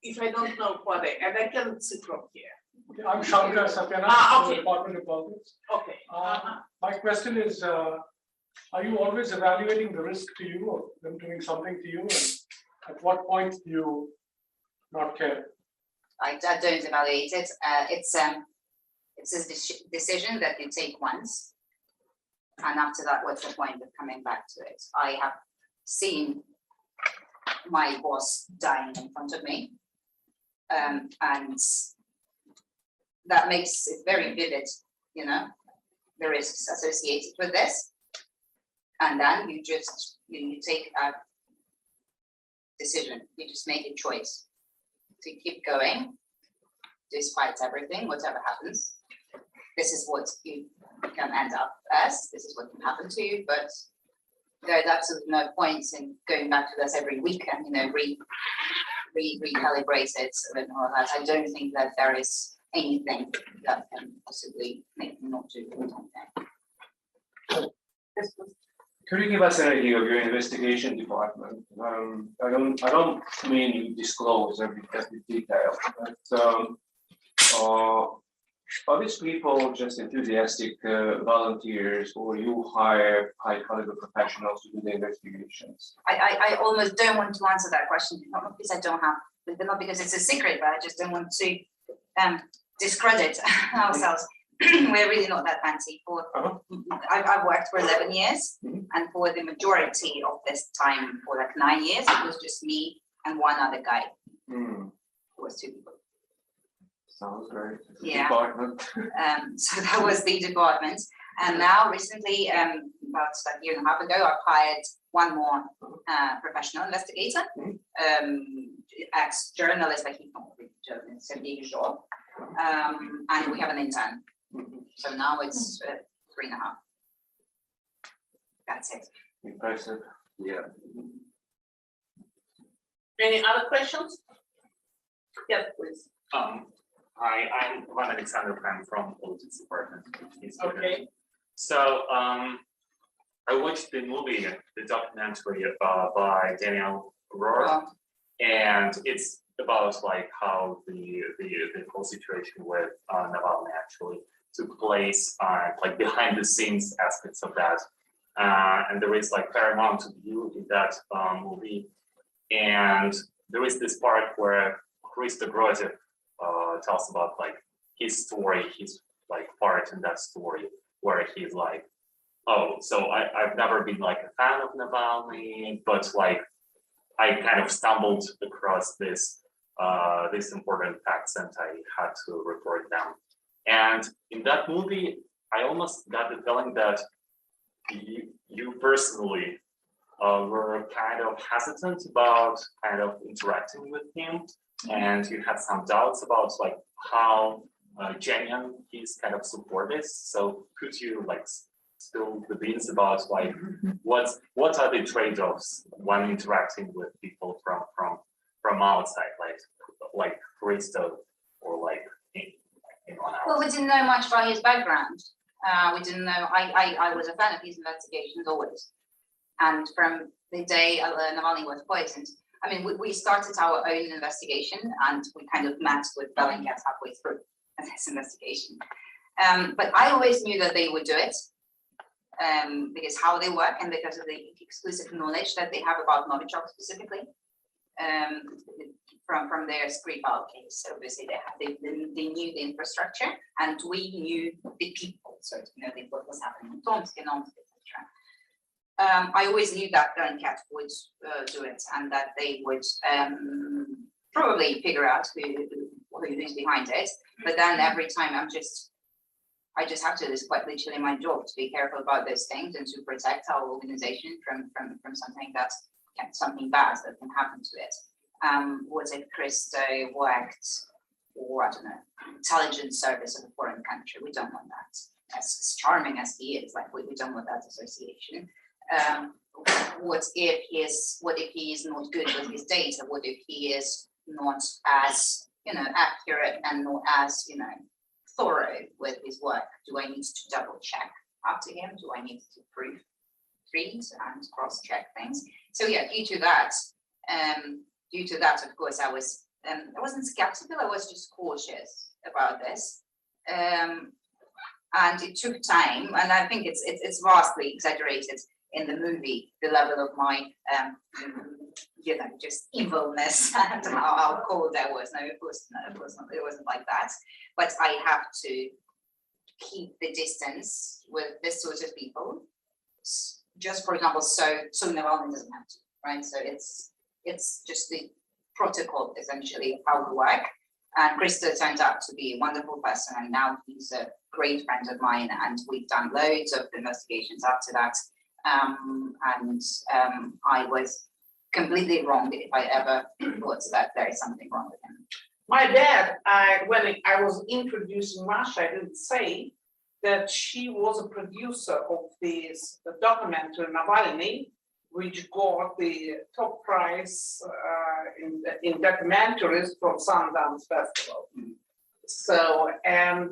if I don't know what they, and I can see from here. Okay, I'm Shankar Satyana, okay. Department of Politics. Okay. My question is, are you always evaluating the risk to you of them doing something to you? And at what point do you not care? I don't evaluate it. It's a decision that you take once, and after that, what's the point of coming back to it? I have seen my boss dying in front of me, and that makes it very vivid, the risks associated with this. And then you take a decision, you just make a choice to keep going, despite everything, whatever happens. This is what you can end up as, this is what can happen to you, but there's absolutely no point in going back to this every week and, recalibrate it and all that. I don't think that there is anything that can possibly make me not do something. Could you give us an idea of your investigation department? I don't mean you disclose every detail, but are these people just enthusiastic volunteers, or you hire high caliber professionals to do the investigations? I almost don't want to answer that question, not because I don't have, but not because it's a secret, but I just don't want to discredit ourselves. We're really not that fancy. I've worked for 11 years, and for the majority of this time, for like 9 years, it was just me and one other guy. It was 2 people. Sounds great. Yeah. Department. So that was the department. And now recently, about a year and a half ago, I've hired one more professional investigator, ex-journalist, like he's not really journalist, so he's job. And we have an intern. So now it's 3.5. That's it. Impressive. Yeah. Any other questions? Yes, please. I'm Van Alexander from Politics Department. Okay. So I watched the movie, the documentary by Daniel Rohr, and it's about like how the whole situation with Navalny actually took place, like behind the scenes aspects of that. And there is like fair amount of view in that movie. And there is this part where Christo Grozev tells about like his story, his like part in that story, where he's like, oh, so I've never been like a fan of Navalny, but like I kind of stumbled across this important facts and I had to report them. And in that movie, I almost got the feeling that you personally were kind of hesitant about kind of interacting with him, and you had some doubts about like how genuine his kind of support is. So could you like spill the beans about like what are the trade-offs when interacting with people from outside, like Christo or like anyone else? Well, we didn't know much about his background. We didn't know. I was a fan of his investigations always, and from the day Navalny was poisoned, I mean, we started our own investigation, and we kind of met with Bellingcat halfway through this investigation. But I always knew that they would do it, because how they work and because of the exclusive knowledge that they have about Novichok specifically, from their Skripal case. So obviously they knew the infrastructure, and we knew the people. So you know what was happening in Tomsk and Omsk, etc. I always knew that Bellingcat would do it, and that they would probably figure out who's behind it. But then every time I just have to. It's quite literally my job to be careful about those things and to protect our organization from something bad that can happen to it. Was it Christo worked for, I don't know, intelligence service of a foreign country? We don't want that. As charming as he is, like we don't want that association. What if he is not good with his data? What if he is not as accurate and not as thorough with his work? Do I need to double check after him? Do I need to proofread and cross check things? So yeah, due to that, of course, I wasn't skeptical. I was just cautious about this, and it took time. And I think it's vastly exaggerated in the movie, the level of my just evilness and how cold I was. No, it wasn't like that. But I have to keep the distance with this sort of people. Just for example, so Navalny doesn't have to, right? So it's just the protocol essentially of how we work. And Christo turned out to be a wonderful person, and now he's a great friend of mine, and we've done loads of investigations after that. I was completely wrong if I ever thought that there is something wrong with him. My dad, when I was introducing Masha, I didn't say that she was a producer of this documentary Navalny, which got the top prize in documentaries from Sundance Festival. So, and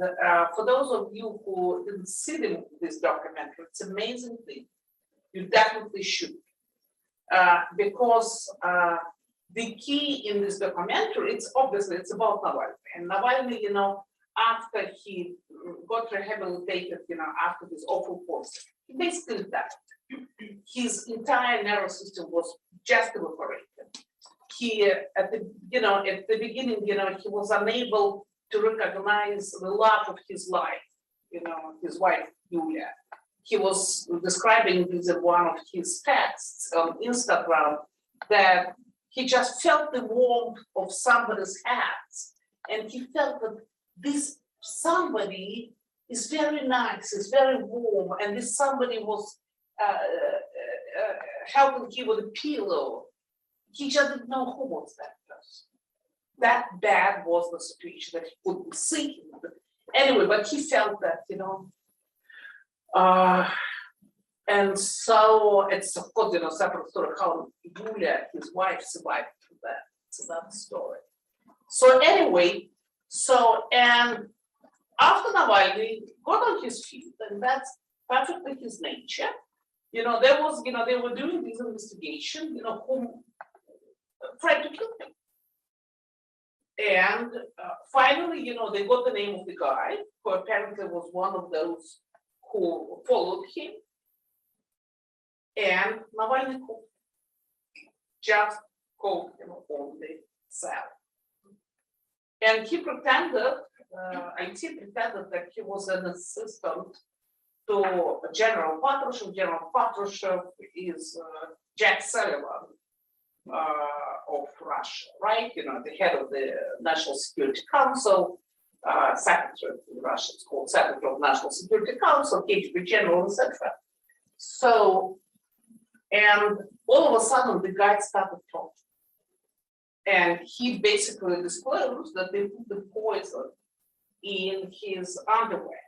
for those of you who didn't see this documentary, it's an amazing thing. You definitely should, because the key in this documentary, it's about Navalny. And Navalny, after he got rehabilitated, after this awful course, he basically died. His entire nervous system was just evaporated. He, at the beginning, he was unable to recognize the love of his life, his wife, Yulia. He was describing this in one of his texts on Instagram, that he just felt the warmth of somebody's hands, and he felt that this somebody He's very nice, he's very warm, and this somebody was helping him with a pillow. He just didn't know who was that person. That bad was the situation that he couldn't see him. Anyway, but he felt that, you know. And so it's of course, you know, separate story how Yulia, his wife, survived from that. It's another story. So anyway, and after Navalny got on his feet, and that's perfectly his nature. You know, there was, you know, they were doing this investigation, you know, who tried to kill him. And finally, you know, they got the name of the guy who apparently was one of those who followed him. And Navalny just called him on the cell. And he pretended, IT pretended that he was an assistant to General Patrushev. General Patrushev is Jack Sullivan of Russia, right? You know, the head of the National Security Council, secretary in Russia, it's called Secretary of National Security Council, KGB general, etc. So, and all of a sudden the guy started talking. And he basically disclosed that they put the poison in his underwear.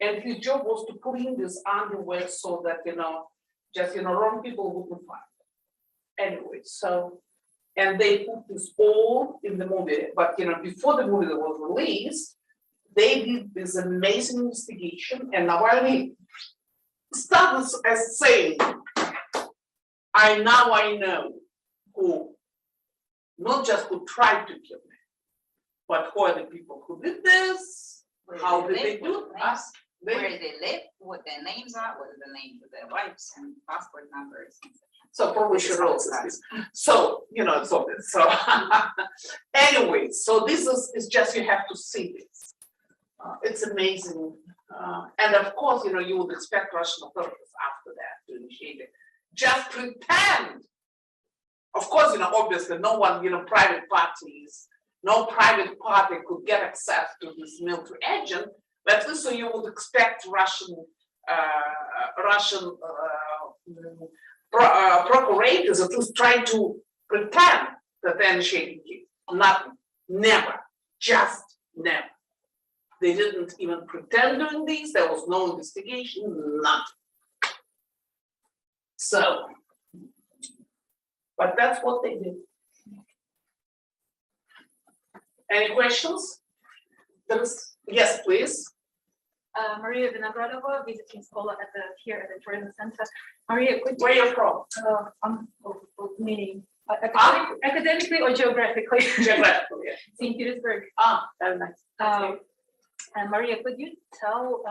And his job was to clean this underwear so that, you know, just, you know, wrong people wouldn't find it. Anyway, so, and they put this all in the movie, but, you know, before the movie was released, they did this amazing investigation, and Navalny started as saying, I know who, not just who tried to kill me, but who are the people who did this, how did they do it? Where they live, what their names are, what are the names of their wives and passport numbers. So probably should also this. So, you know, it's obvious. So anyway, so this is just, you have to see this. It's amazing. And of course, you know, you would expect Russian authorities after that to initiate it. Just pretend. Of course, you know, obviously no one, you know, private parties, no private party could get access to this military agent, but at least so you would expect Russian procurators at least try to pretend that they're initiating it. Nothing, never, just never. They didn't even pretend doing this, there was no investigation, nothing. So, but that's what they did. Any questions? Yes, please. Maria Vinogradova, visiting scholar here at the tourism center. Maria, could Where are you from? Meaning academically or geographically? Geographically, yeah. St. Petersburg. Very nice. And Maria, could you tell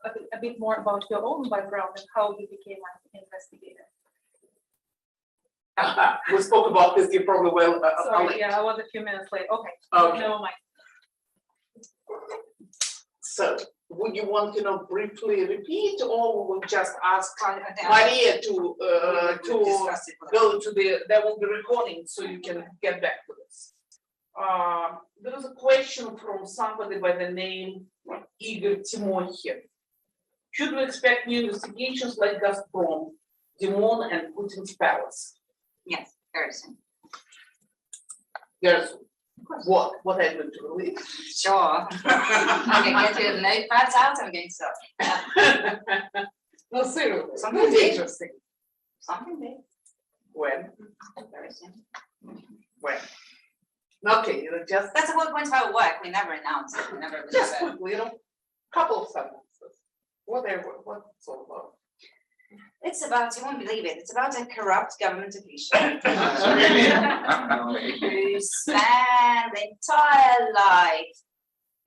a bit more about your own background and how you became an investigator? We spoke about this, you probably will. Sorry, yeah, I was a few minutes late. Okay, Okay. never mind. So, would you want to know briefly repeat, or we'll just ask Maria to go to the, there will be recording, so you can get back to this. There is a question from somebody by the name Igor Timokhin. Should we expect new investigations like Gazprom, Dimon, and Putin's palace? Yes, very soon. Yes. What are you going to release? Sure. I'm going to get your notepads out, I'm going to start. No, seriously. Something It's big. interesting. Something big, When? very soon. When? Okay, you know, just That's what points how it work, we never announce it, we never. just release it. quickly, you know, couple of sentences. Whatever, what's it all about? It's about, you won't believe it, it's about a corrupt government official who spent the entire life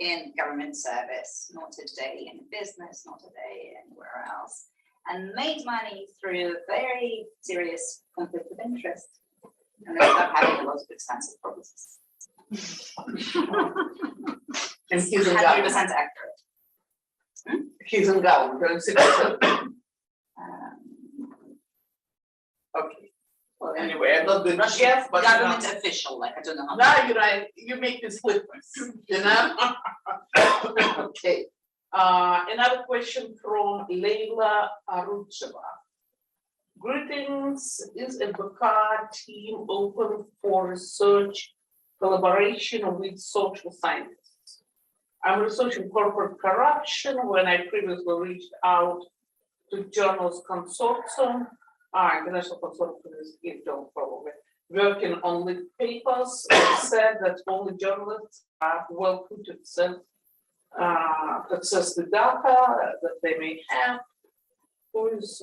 in government service, not a day in business, not a day anywhere else, and made money through very serious conflict of interest. And they start having a lot of expensive promises. And he's in 100% government. accurate. He's in government. Okay. Well, anyway, I'm not going to guess, but Government official, like I don't know how. now you know, you make me sleepless, you know. Okay. Another question from Leila Arucheva. Greetings, is a BK team open for research collaboration with social scientists? I'm researching corporate corruption when I previously reached out to Journals Consortium, International Consortium is probably, working on lit papers, said that only journalists are welcome to access the data that they may have. Who is,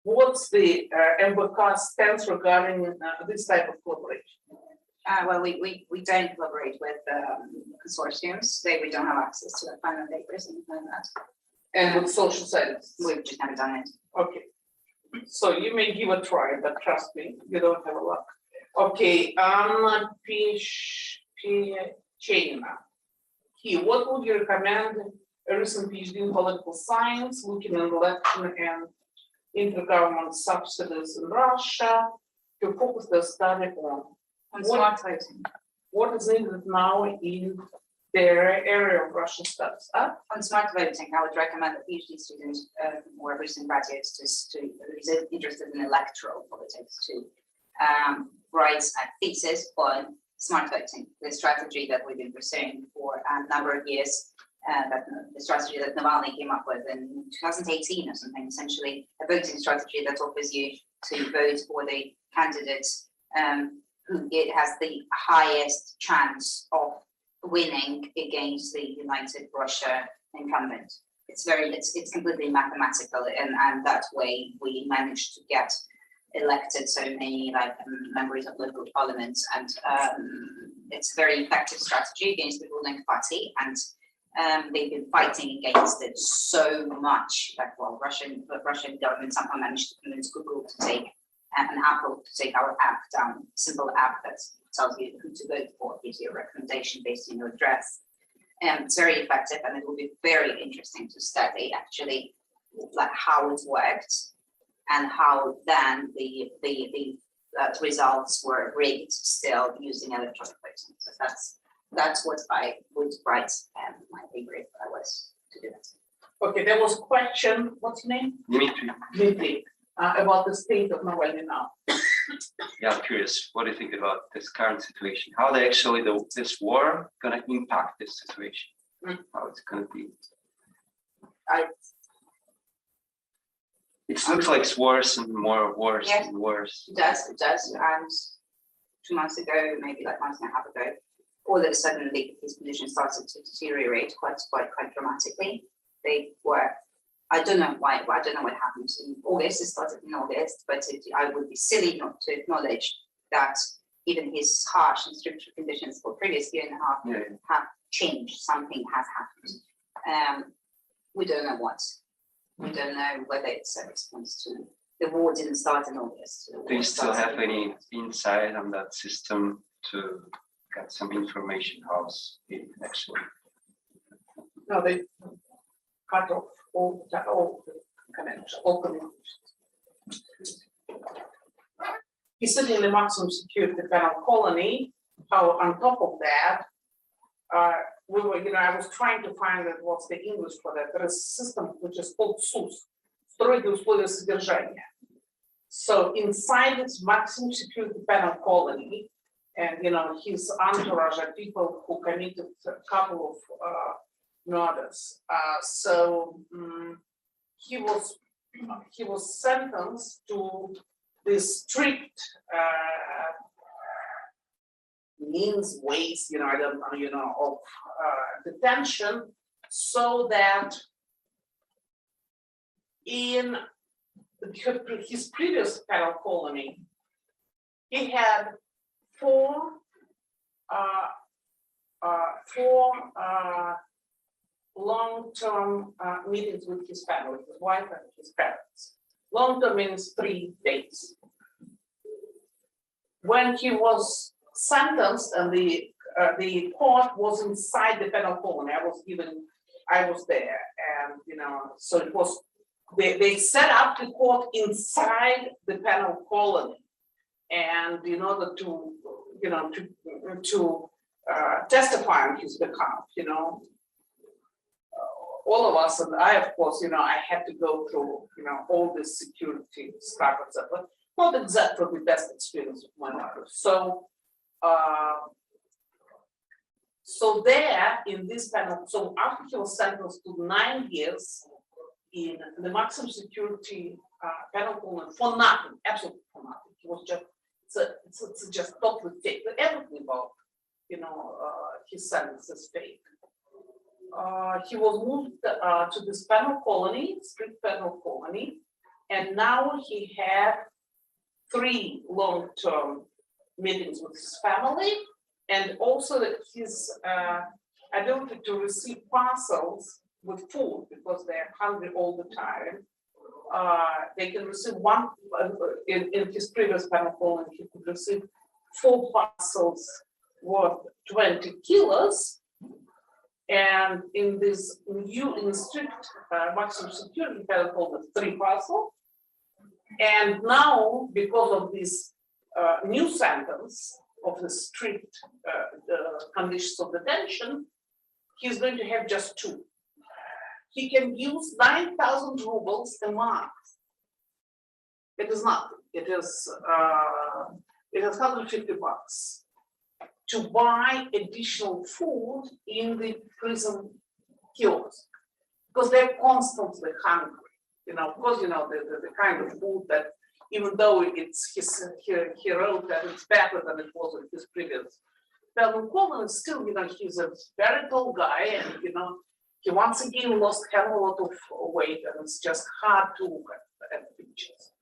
what's the MBK stance regarding this type of collaboration? Well, we don't collaborate with consortiums. We don't have access to the final papers and anything like that. And with social science? We've just never done it. Okay. So you may give a try, but trust me, you don't have a luck. Okay, Anna Pevchikh. What would you recommend a recent PhD in political science, looking at election and intergovernment subsidies in Russia, to focus the study on? Smart voting. What is needed now in their area of Russian studies? On smart voting, I would recommend a PhD student or recent graduates who's interested in electoral politics to write a thesis on smart voting, the strategy that we've been pursuing for a number of years. The strategy that Navalny came up with in 2018 or something, essentially a voting strategy that offers you to vote for the candidate who it has the highest chance of winning against the United Russia incumbent. It's completely mathematical, and that way we managed to get elected so many members of local parliaments, and it's a very effective strategy against the ruling party, and they've been fighting against it so much that Russian government somehow managed to convince Google to take and Apple to take our app down, simple app that tells you who to vote for, gives you a recommendation based on your address. It's very effective, and it will be very interesting to study actually how it worked and how then the results were rigged still using electronic voting. So that's what I would write my paper if I was to do that. Okay, there was a question, what's your name? Dmitry. About the state of Navalny now. Yeah, I'm curious, what do you think about this current situation? How they actually, this war gonna impact this situation? How it's gonna be? It looks like it's worse and worse Yes. and worse. It does, and 2 months ago, maybe like month and a half ago, all of a sudden his position started to deteriorate quite dramatically. They were, I don't know why, I don't know what happened in August, it started in August, but I would be silly not to acknowledge that even his harsh and strict conditions for previous year and a half have changed, something has happened. We don't know what. We don't know whether it's a response to, the war didn't start in August. Do you still have any insight on that system to get some information how's it actually? No, they cut off all connection, all communications. He's sitting in the maximum security panel colony. How on top of that, we were, I was trying to find out what's the English for that. There is a system which is called SUS, строгие условия содержания. So inside this maximum security panel colony, and his entourage are people who committed a couple of murders. So he was sentenced to this strict ways, I don't know, of detention, so that in his previous penal colony, he had four long-term meetings with his family, his wife and his parents. Long-term means 3 days. When he was sentenced and the court was inside the penal colony, I was there, and so it was, they set up the court inside the penal colony, and in order to testify on his behalf, all of us, and I, of course, I had to go through, all this security stuff, etc. Not exactly the best experience of my life. So, so there in this panel, so after he was sentenced to 9 years in the maximum security penal colony for nothing, absolutely for nothing. He was just, it's just totally fake. Everything about, his sentence is fake. He was moved to this penal colony, strict penal colony, and now he had 3 long-term meetings with his family, and also his ability to receive parcels with food because they're hungry all the time. They can receive one, in his previous penal colony, he could receive 4 parcels worth 20 kilos. And in this new, in strict maximum security penal colony, 3 parcels. And now, because of this new sentence of the strict conditions of detention, he's going to have just 2. He can use 9,000 rubles a month. It is nothing. It is 150 bucks to buy additional food in the prison kiosk because they're constantly hungry. Because the kind of food that, even though it's he wrote that it's better than it was in his previous penal colony, still, he's a very tall guy, and he once again lost a hell of a lot of weight, and it's just hard to look at pictures.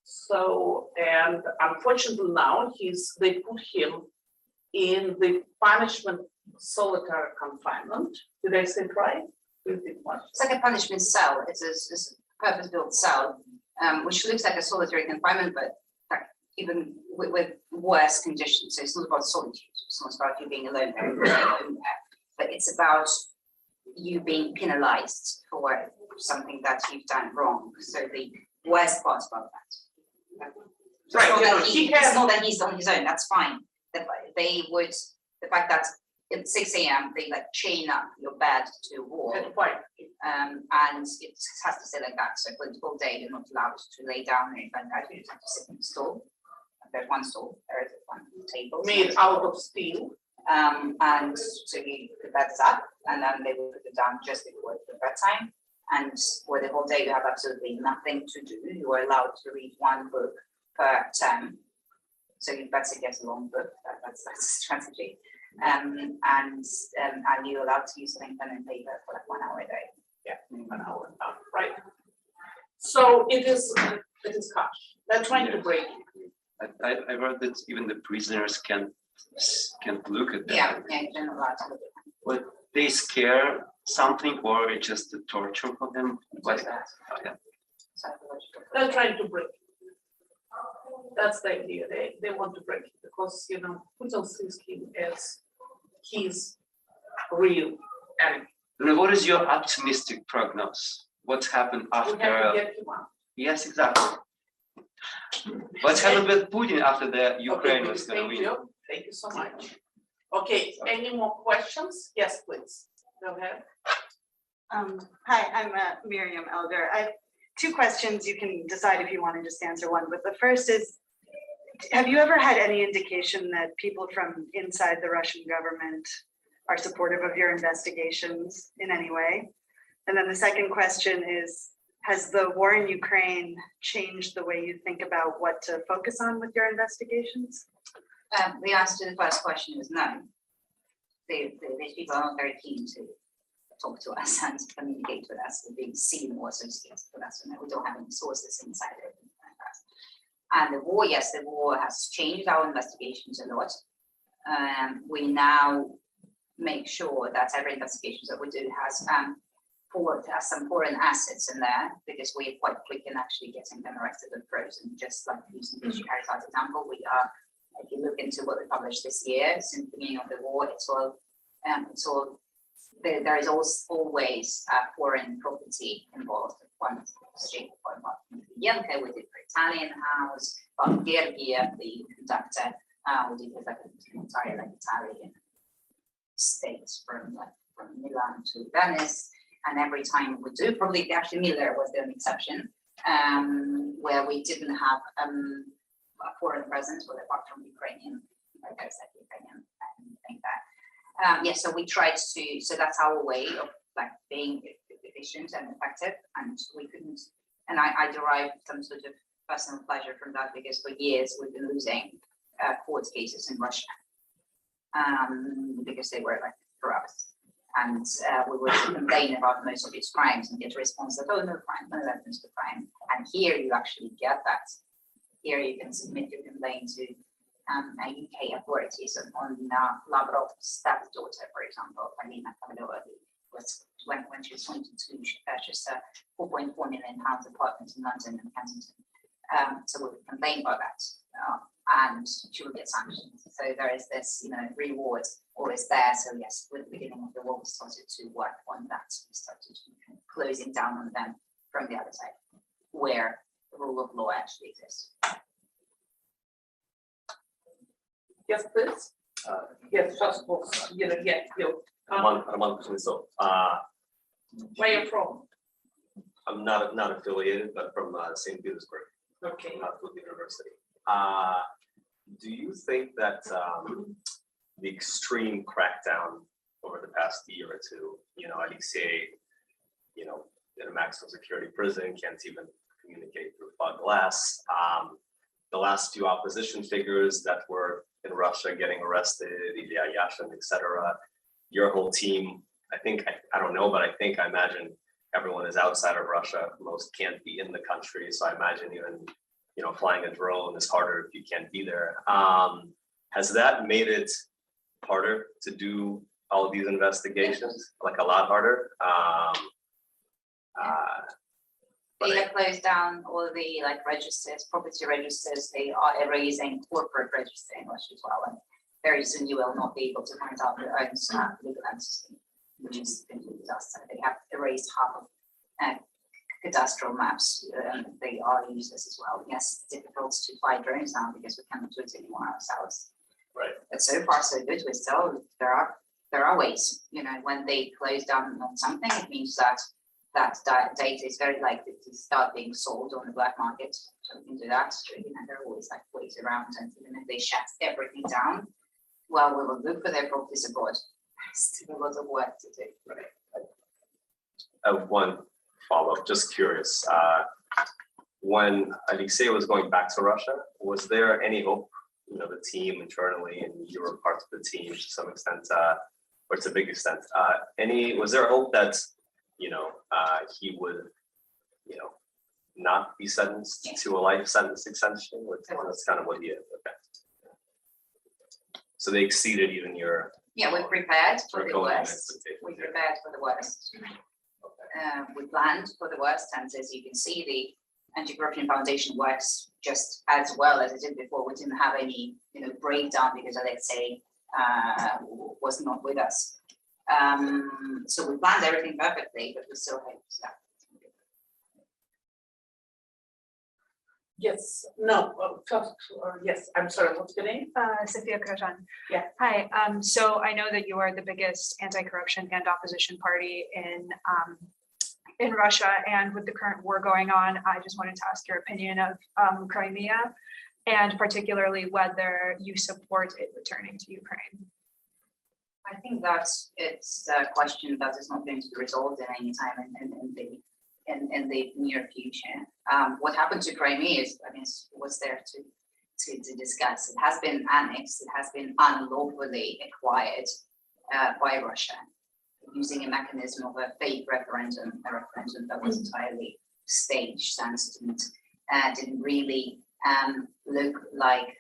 So, and unfortunately now they put him in the punishment solitary confinement. Did I say it right? It's like a punishment cell. It's a purpose-built cell, which looks like a solitary confinement, but even with worse conditions. So it's not about solitude. It's not about you being alone there, but it's about you being penalized for something that you've done wrong. So the worst part about that. Right. It's not that he's on his own. That's fine. The fact that at 6 a.m. they chain up your bed to a wall, and it has to stay like that. So for the whole day, you're not allowed to lay down or anything like that. You just have to sit in the stool. There's one stool. There is one table made out of steel. And so you put beds up, and then they will put it down just before the bedtime. And for the whole day, you have absolutely nothing to do. You are allowed to read 1 book per term. So you better get a long book. That's a strategy. And you're allowed to use pen and paper for 1 hour a day. Yeah, 1 hour, right? So it is harsh. They're trying to break it. I read that even the prisoners can't look at that. Yeah, you're not allowed to look at them. But they scare something, or it's just a torture for them. Like that. Yeah. Psychological. They're trying to break it. That's the idea. They want to break it because Putin sees him as his real enemy. And what is your optimistic prognosis? What's happened We have to after? get him out. Yes, exactly. What's happened with Putin after the Ukraine was going to Thank win? you. Thank you so much. Okay, any more questions? Yes, please. Go ahead. Hi, I'm Miriam Elder. I have 2 questions. You can decide if you want to just answer one. But the first is, have you ever had any indication that people from inside the Russian government are supportive of your investigations in any way? And then the second question is, has the war in Ukraine changed the way you think about what to focus on with your investigations? The answer to the first question is no. These people are not very keen to talk to us and communicate with us. We're being seen or associated with us. We don't have any sources inside it. And the war, yes, the war has changed our investigations a lot. We now make sure that every investigation that we do has some foreign assets in there, because we are quite quick in actually getting them arrested and frozen. Just like using the Pevchikh as example, we are. If you look into what we published this year, since the beginning of the war, there is always foreign property involved. One shape or form. Yenka, we did for Italian house, Bulgaria, the conductor, we did with like an entire Italian states from Milan to Venice. And every time we do, probably actually Miller was the only exception, where we didn't have a foreign presence, well, apart from Ukrainian, like I said, Ukrainian, I think that. Yeah, so we tried to, so that's our way of like being efficient and effective, and we couldn't, and I derived some sort of personal pleasure from that, because for years we've been losing court cases in Russia, because they were like corrupt. And we would complain about most of these crimes and get a response that, oh, no crime, no evidence of crime. And here you actually get that. Here you can submit your complaint to UK authorities on Lavrov's stepdaughter, for example, Alina Pavlova, was when she was 22, she purchased a £4.4 million apartment in London and Kensington. So we would complain about that. And she will get sanctions. So there is this, reward always there. So yes, with the beginning of the war, we started to work on that. We started closing down on them from the other side, where the rule of law actually exists. Yes, please. Yes, just for, Roman Kuznetsov. where you're from? I'm not affiliated, but from St. Petersburg, Okay. with the university. Do you think that the extreme crackdown over the past year or two, Alexei, in a maximum security prison, can't even communicate through fog glass. The last few opposition figures that were in Russia getting arrested, Ilya Yashin, etc. Your whole team, I don't know, but I imagine everyone is outside of Russia. Most can't be in the country, so I imagine even flying a drone is harder if you can't be there. Has that made it harder to do all of these investigations? Like a lot harder? They have closed down all the registers, property registers. They are erasing corporate register in Russia as well. And very soon you will not be able to find out your own legal entity, which is a complete disaster. They have erased half of cadastral maps. They are useless as well. Yes, it's difficult to fly drones now because we cannot do it anymore ourselves. Right. But so far so good. We still there are ways. When they close down on something, it means that data is very likely to start being sold on the black market. So we can do that. There are always ways around, and even if they shut everything down, well, we will look for their properties abroad. Still a lot of work to do. Right. One follow-up, just curious. When Alexei was going back to Russia, was there any hope, the team internally, and you were part of the team to some extent, or to a big extent, was there hope that, he would, not be sentenced to a life sentence extension? That's kind of what he is, okay. So they exceeded even your... Yeah, we prepared for the draconian worst. expectations, We yeah. prepared for the worst. We planned for the worst, and as you can see, the Anti-Corruption Foundation works just as well as it did before. We didn't have any, breakdown because Alexei was not with us. So we planned everything perfectly, but we still had stuff. Yes, no, first, yes, I'm sorry, what's your name? Sophia Krajan. Yeah. Hi, so I know that you are the biggest anti-corruption and opposition party in Russia, and with the current war going on, I just wanted to ask your opinion of Crimea, and particularly whether you support it returning to Ukraine. I think that it's a question that is not going to be resolved in any time in the near future. What happened to Crimea is, what's there to discuss. It has been annexed. It has been unlawfully acquired by Russia, using a mechanism of a fake referendum, a referendum that was entirely staged and didn't really look like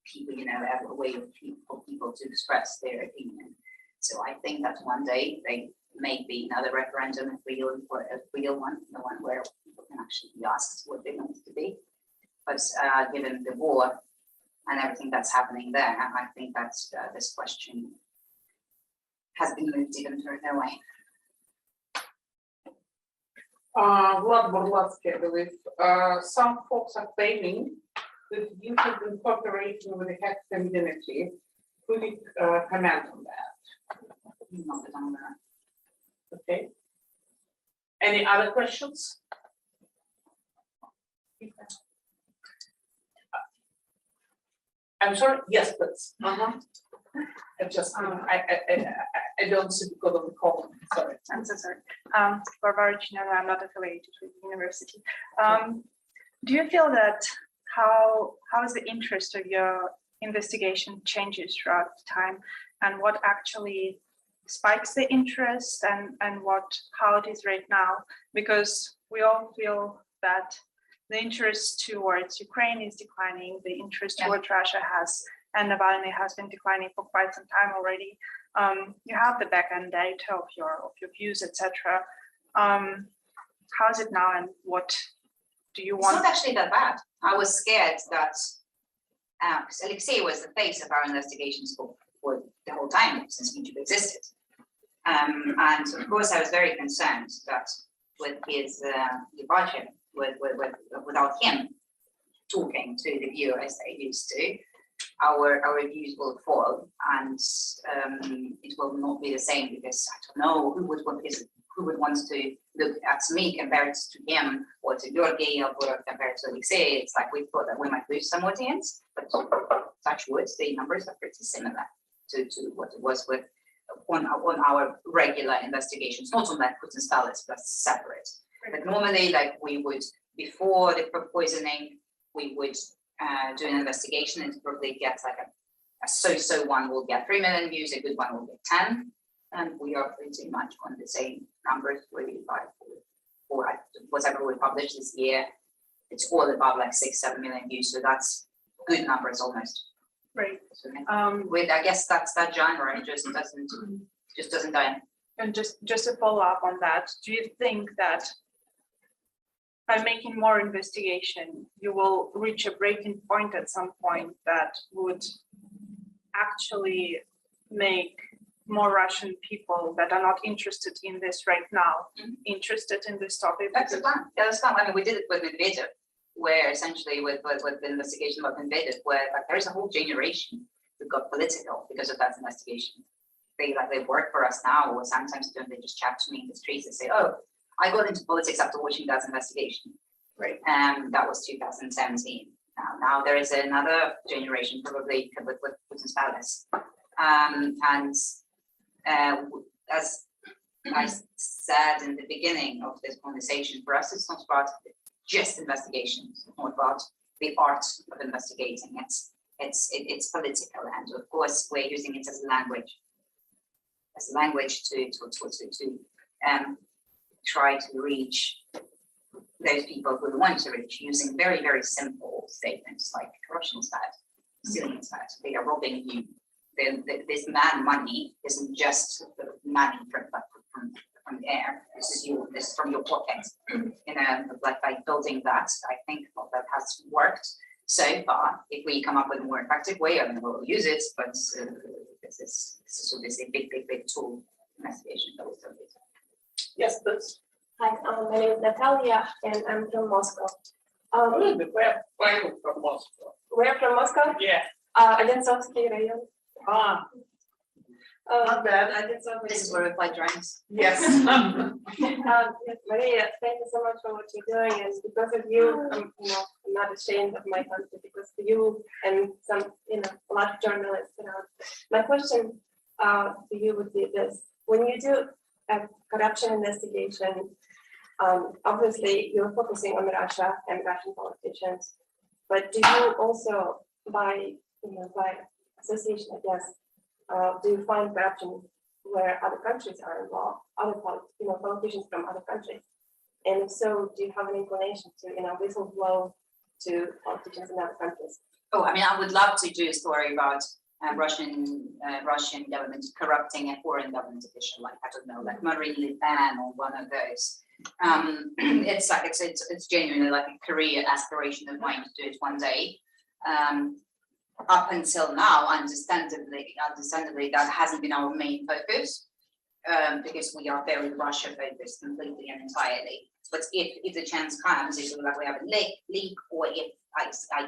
people, a way for people to express their opinion. So I think that one day they may be another referendum, a real one, the one where people can actually be asked what they want it to be. But given the war and everything that's happening there, I think that this question has been moved even further away. Vlad Borlatsky, I believe, some folks are claiming that you have been cooperating with the hack community, quick comment on that. Not that I'm aware. Okay. Any other questions? I'm sorry, yes, please. I just, I don't see because of the call, sorry. I'm so sorry. Barbara Chinella, I'm not affiliated with the university. Do you feel that how is the interest of your investigation changes throughout time, and what actually spikes the interest, and how it is right now? Because we all feel that the interest towards Ukraine is declining, the interest towards Russia and Navalny has been declining for quite some time already. You have the back-end data of your views, etc. How is it now, and what do you want? It's not actually that bad. I was scared that because Alexei was the face of our investigations for the whole time since YouTube existed. And of course, I was very concerned that with his departure, without him talking to the viewers they used to, our views will fall, and it will not be the same, because I don't know who would want to look at me compared to him, or to Yevgenia or compared to Alexei. It's like we thought that we might lose some audience, but touch wood, the numbers are pretty similar to what it was with on our regular investigations, not on like Putin's palace, but separate. But normally, like we would, before the poisoning, we would do an investigation and probably get like a so-so one will get 3 million views, a good one will get 10. And we are pretty much on the same numbers for whatever we published this year. It's all above like 6-7 million views, so that's good numbers almost. Right. So, with I guess that's that genre, it just doesn't die. And just to follow up on that, do you think that by making more investigation, you will reach a breaking point at some point that would actually make more Russian people that are not interested in this right now interested in this topic? That's the plan. Yeah, that's the plan. I mean, we did it with Medvedev, where essentially with the investigation about Medvedev, where like there's a whole generation who got political because of that investigation. They work for us now, or sometimes they just chat to me in the streets and say, "Oh, I got into politics after watching that investigation." Right. That was 2017. Now there is another generation, probably with Putin's palace, and as I said in the beginning of this conversation, for us it's not about just investigations, it's not about the art of investigating. It's political, and of course we're using it as a language to try to reach those people who we want to reach, using very, very simple statements like corruption is bad, stealing is bad, they are robbing you. This mad money isn't just money from the air. This is from your pocket. Like by building that, I think that has worked so far. If we come up with a more effective way, I mean, we'll use it. But this is obviously a big tool investigation that we still use. Yes, please. Hi, my name is Natalia, and I'm from Moscow. Where are you from Moscow? We're from Moscow? Yeah. Одинцовский район. Not bad. This is where we play drums. Yes. Yes, Maria, thank you so much for what you're doing, and because of you, I'm not ashamed of my country, because of you and some, a lot of journalists around. My question to you would be this: when you do a corruption investigation, obviously you're focusing on Russia and Russian politicians, but do you also, by association, I guess, do you find corruption where other countries are involved, other politicians from other countries? And if so, do you have an inclination to whistleblow to politicians in other countries? Oh, I mean, I would love to do a story about Russian government corrupting a foreign government official, like I don't know, like Marine Le Pen or one of those. It's genuinely like a career aspiration of mine to do it one day. Up until now, understandably, that hasn't been our main focus, because we are very Russia focused completely and entirely. But if the chance comes, if we have a leak, or if I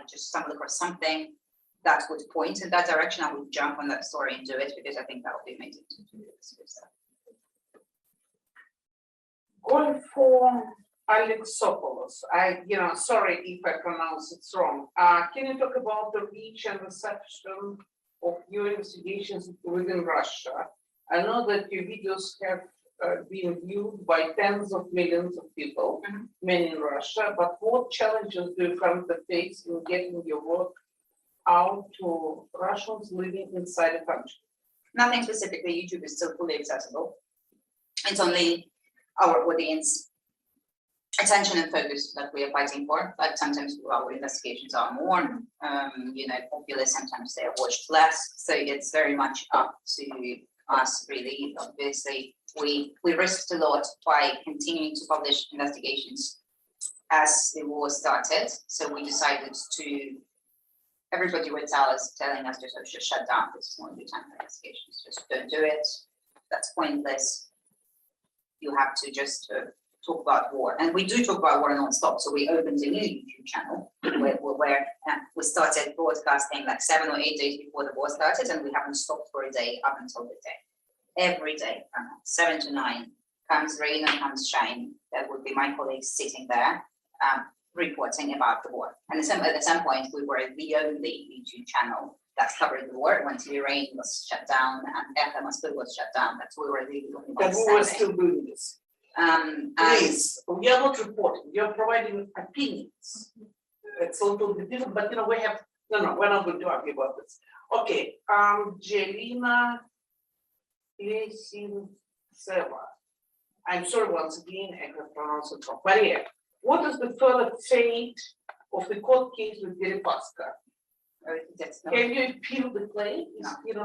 just stumble across something that would point in that direction, I would jump on that story and do it because I think that would be amazing to do this. Going for Alexopoulos, sorry if I pronounce it wrong. Can you talk about the reach and reception of your investigations within Russia? I know that your videos have been viewed by tens of millions of people, many in Russia, but what challenges do you currently face in getting your work out to Russians living inside the country? Nothing specifically, YouTube is still fully accessible. It's only our audience attention and focus that we are fighting for. But sometimes our investigations are more, popular. Sometimes they are watched less. So it's very much up to us, really. Obviously, we risked a lot by continuing to publish investigations as the war started. So we decided to. Everybody would telling us just shut down. This is not a good time for investigations. Just don't do it. That's pointless. You have to just talk about war, and we do talk about war non-stop. So we opened a new YouTube channel where we started broadcasting like 7 or 8 days before the war started, and we haven't stopped for a day up until the day. Every day, from 7 to 9, comes rain and comes shine. There would be my colleagues sitting there reporting about the war. And at some point, we were the only YouTube channel that covered the war when Ukraine was shut down and FM Moscow was shut down. That's we were the only But ones we were standing. still doing this. Please, we are not reporting, we are providing opinions. It's a little bit different, but we have, no, we're not going to argue about this. Okay, Jelena Lesintseva. I'm sorry once again, I can pronounce it wrong. Maria, what is the further fate of the court case with Deripaska? Can you appeal the claim?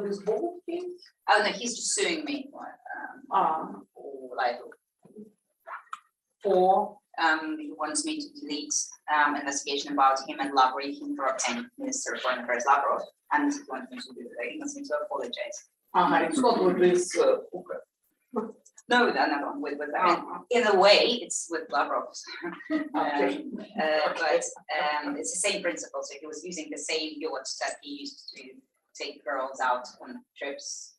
This bold case? Oh no, he's just suing me for libel. He wants me to delete investigation about him and Lavrov interrupting Minister of Foreign Affairs Lavrov, and he wants me to do that. He wants me to apologize. It's not with this No, with in a way, it's with Lavrov. Okay. But it's the same principle. So he was using the same yacht that he used to take girls out on trips.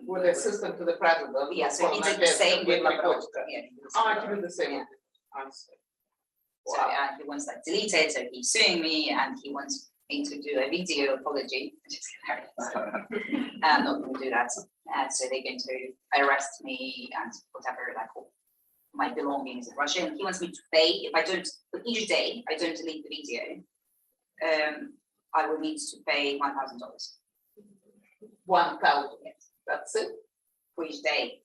with the assistant to the president. Yeah, so he did the same with Lavrov. Yeah, I can do the same. Yeah. Honestly. So he wants that deleted, so he's suing me and he wants me to do a video apology. I'm not going to do that. So they're going to arrest me and whatever, like all my belongings in Russia. And he wants me to pay, if I don't, for each day I don't delete the video, I will need to pay $1,000. 1,000. Yes. That's it. For each day.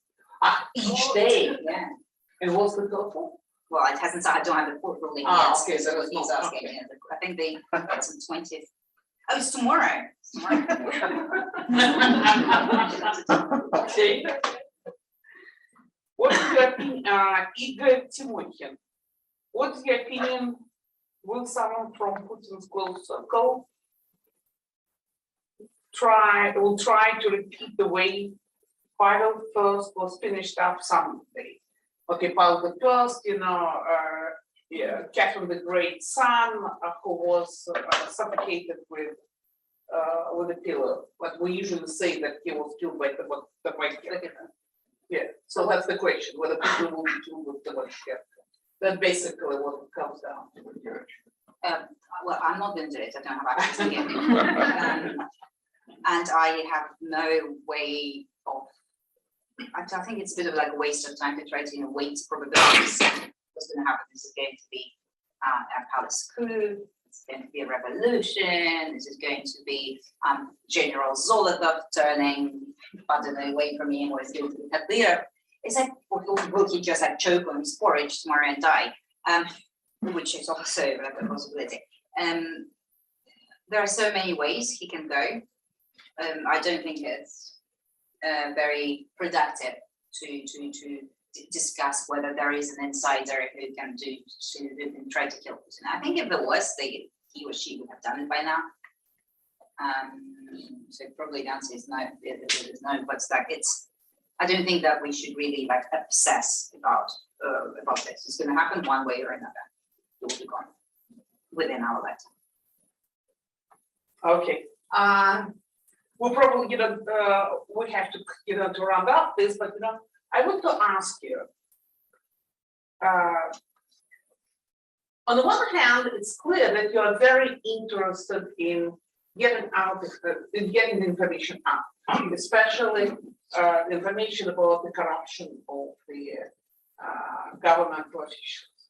Each day. Yeah. And what's the total? Well, it hasn't, I don't have the court ruling yet. Okay, so what he's it's asking. Yeah, I think it's the 20th. Oh, it's tomorrow. It's tomorrow. Okay. What's your opinion, Igor Timokhin? What's your opinion? Will someone from Putin's close circle try to repeat the way Pavel I was finished up someday? Okay, Pavel I, Catherine the Great's son, who was suffocated with a pillow. But we usually say that he was killed by the white cat. Yeah, so that's the question, whether people will be killed with the white cat. That's basically what it comes down to. Well, I'm not going to do it. I don't have access to it. And I have no way of. I think it's a bit of like a waste of time to try to weight probabilities. What's going to happen? This is going to be a palace coup. It's going to be a revolution. This is going to be General Zolotov turning, I don't know, away from him, or is going to be head leader. It's like, will he just like choke on his porridge tomorrow and die? Which is also like a possibility. There are so many ways he can go. I don't think it's very productive to discuss whether there is an insider who can try to kill Putin. I think if there was, he or she would have done it by now. So probably the answer is no. There's no, but like I don't think that we should really like obsess about this. It's going to happen one way or another. It will be gone within our lifetime. Okay, We'll probably, we have to, to round up this, but, I want to ask you. On the one hand, it's clear that you are very interested in getting the information out, especially information about the corruption of the governmental officials.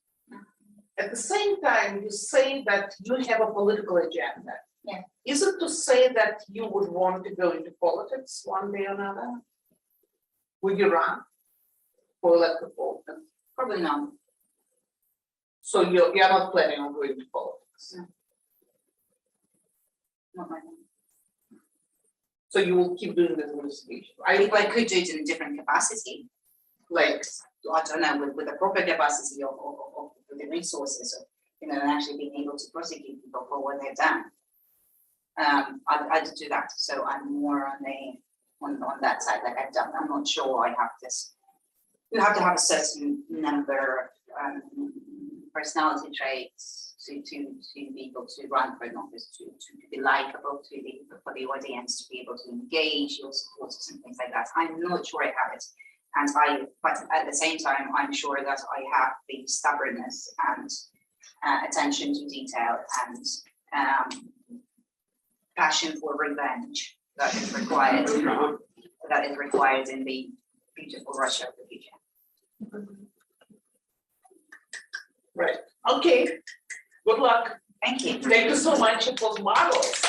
At the same time, you say that you have a political agenda. Yeah. Is it to say that you would want to go into politics one day or another? Would you run for elected office? Probably not. So you're not planning on going to politics? No. Not right now. So you will keep doing the investigation? I could do it in a different capacity, Like, I don't know, with a proper capacity of the resources, and actually being able to prosecute people for what they've done. I'd do that. So I'm more on that side. Like I'm not sure I have this. You have to have a certain number of personality traits to be able to run for an office, to be likable for the audience, to be able to engage your supporters and things like that. I'm not sure I have it. But at the same time, I'm sure that I have the stubbornness and attention to detail and passion for revenge that is required. That is required in the beautiful Russia of the future. right, okay, good luck. Thank you. Thank you so much, it was marvelous.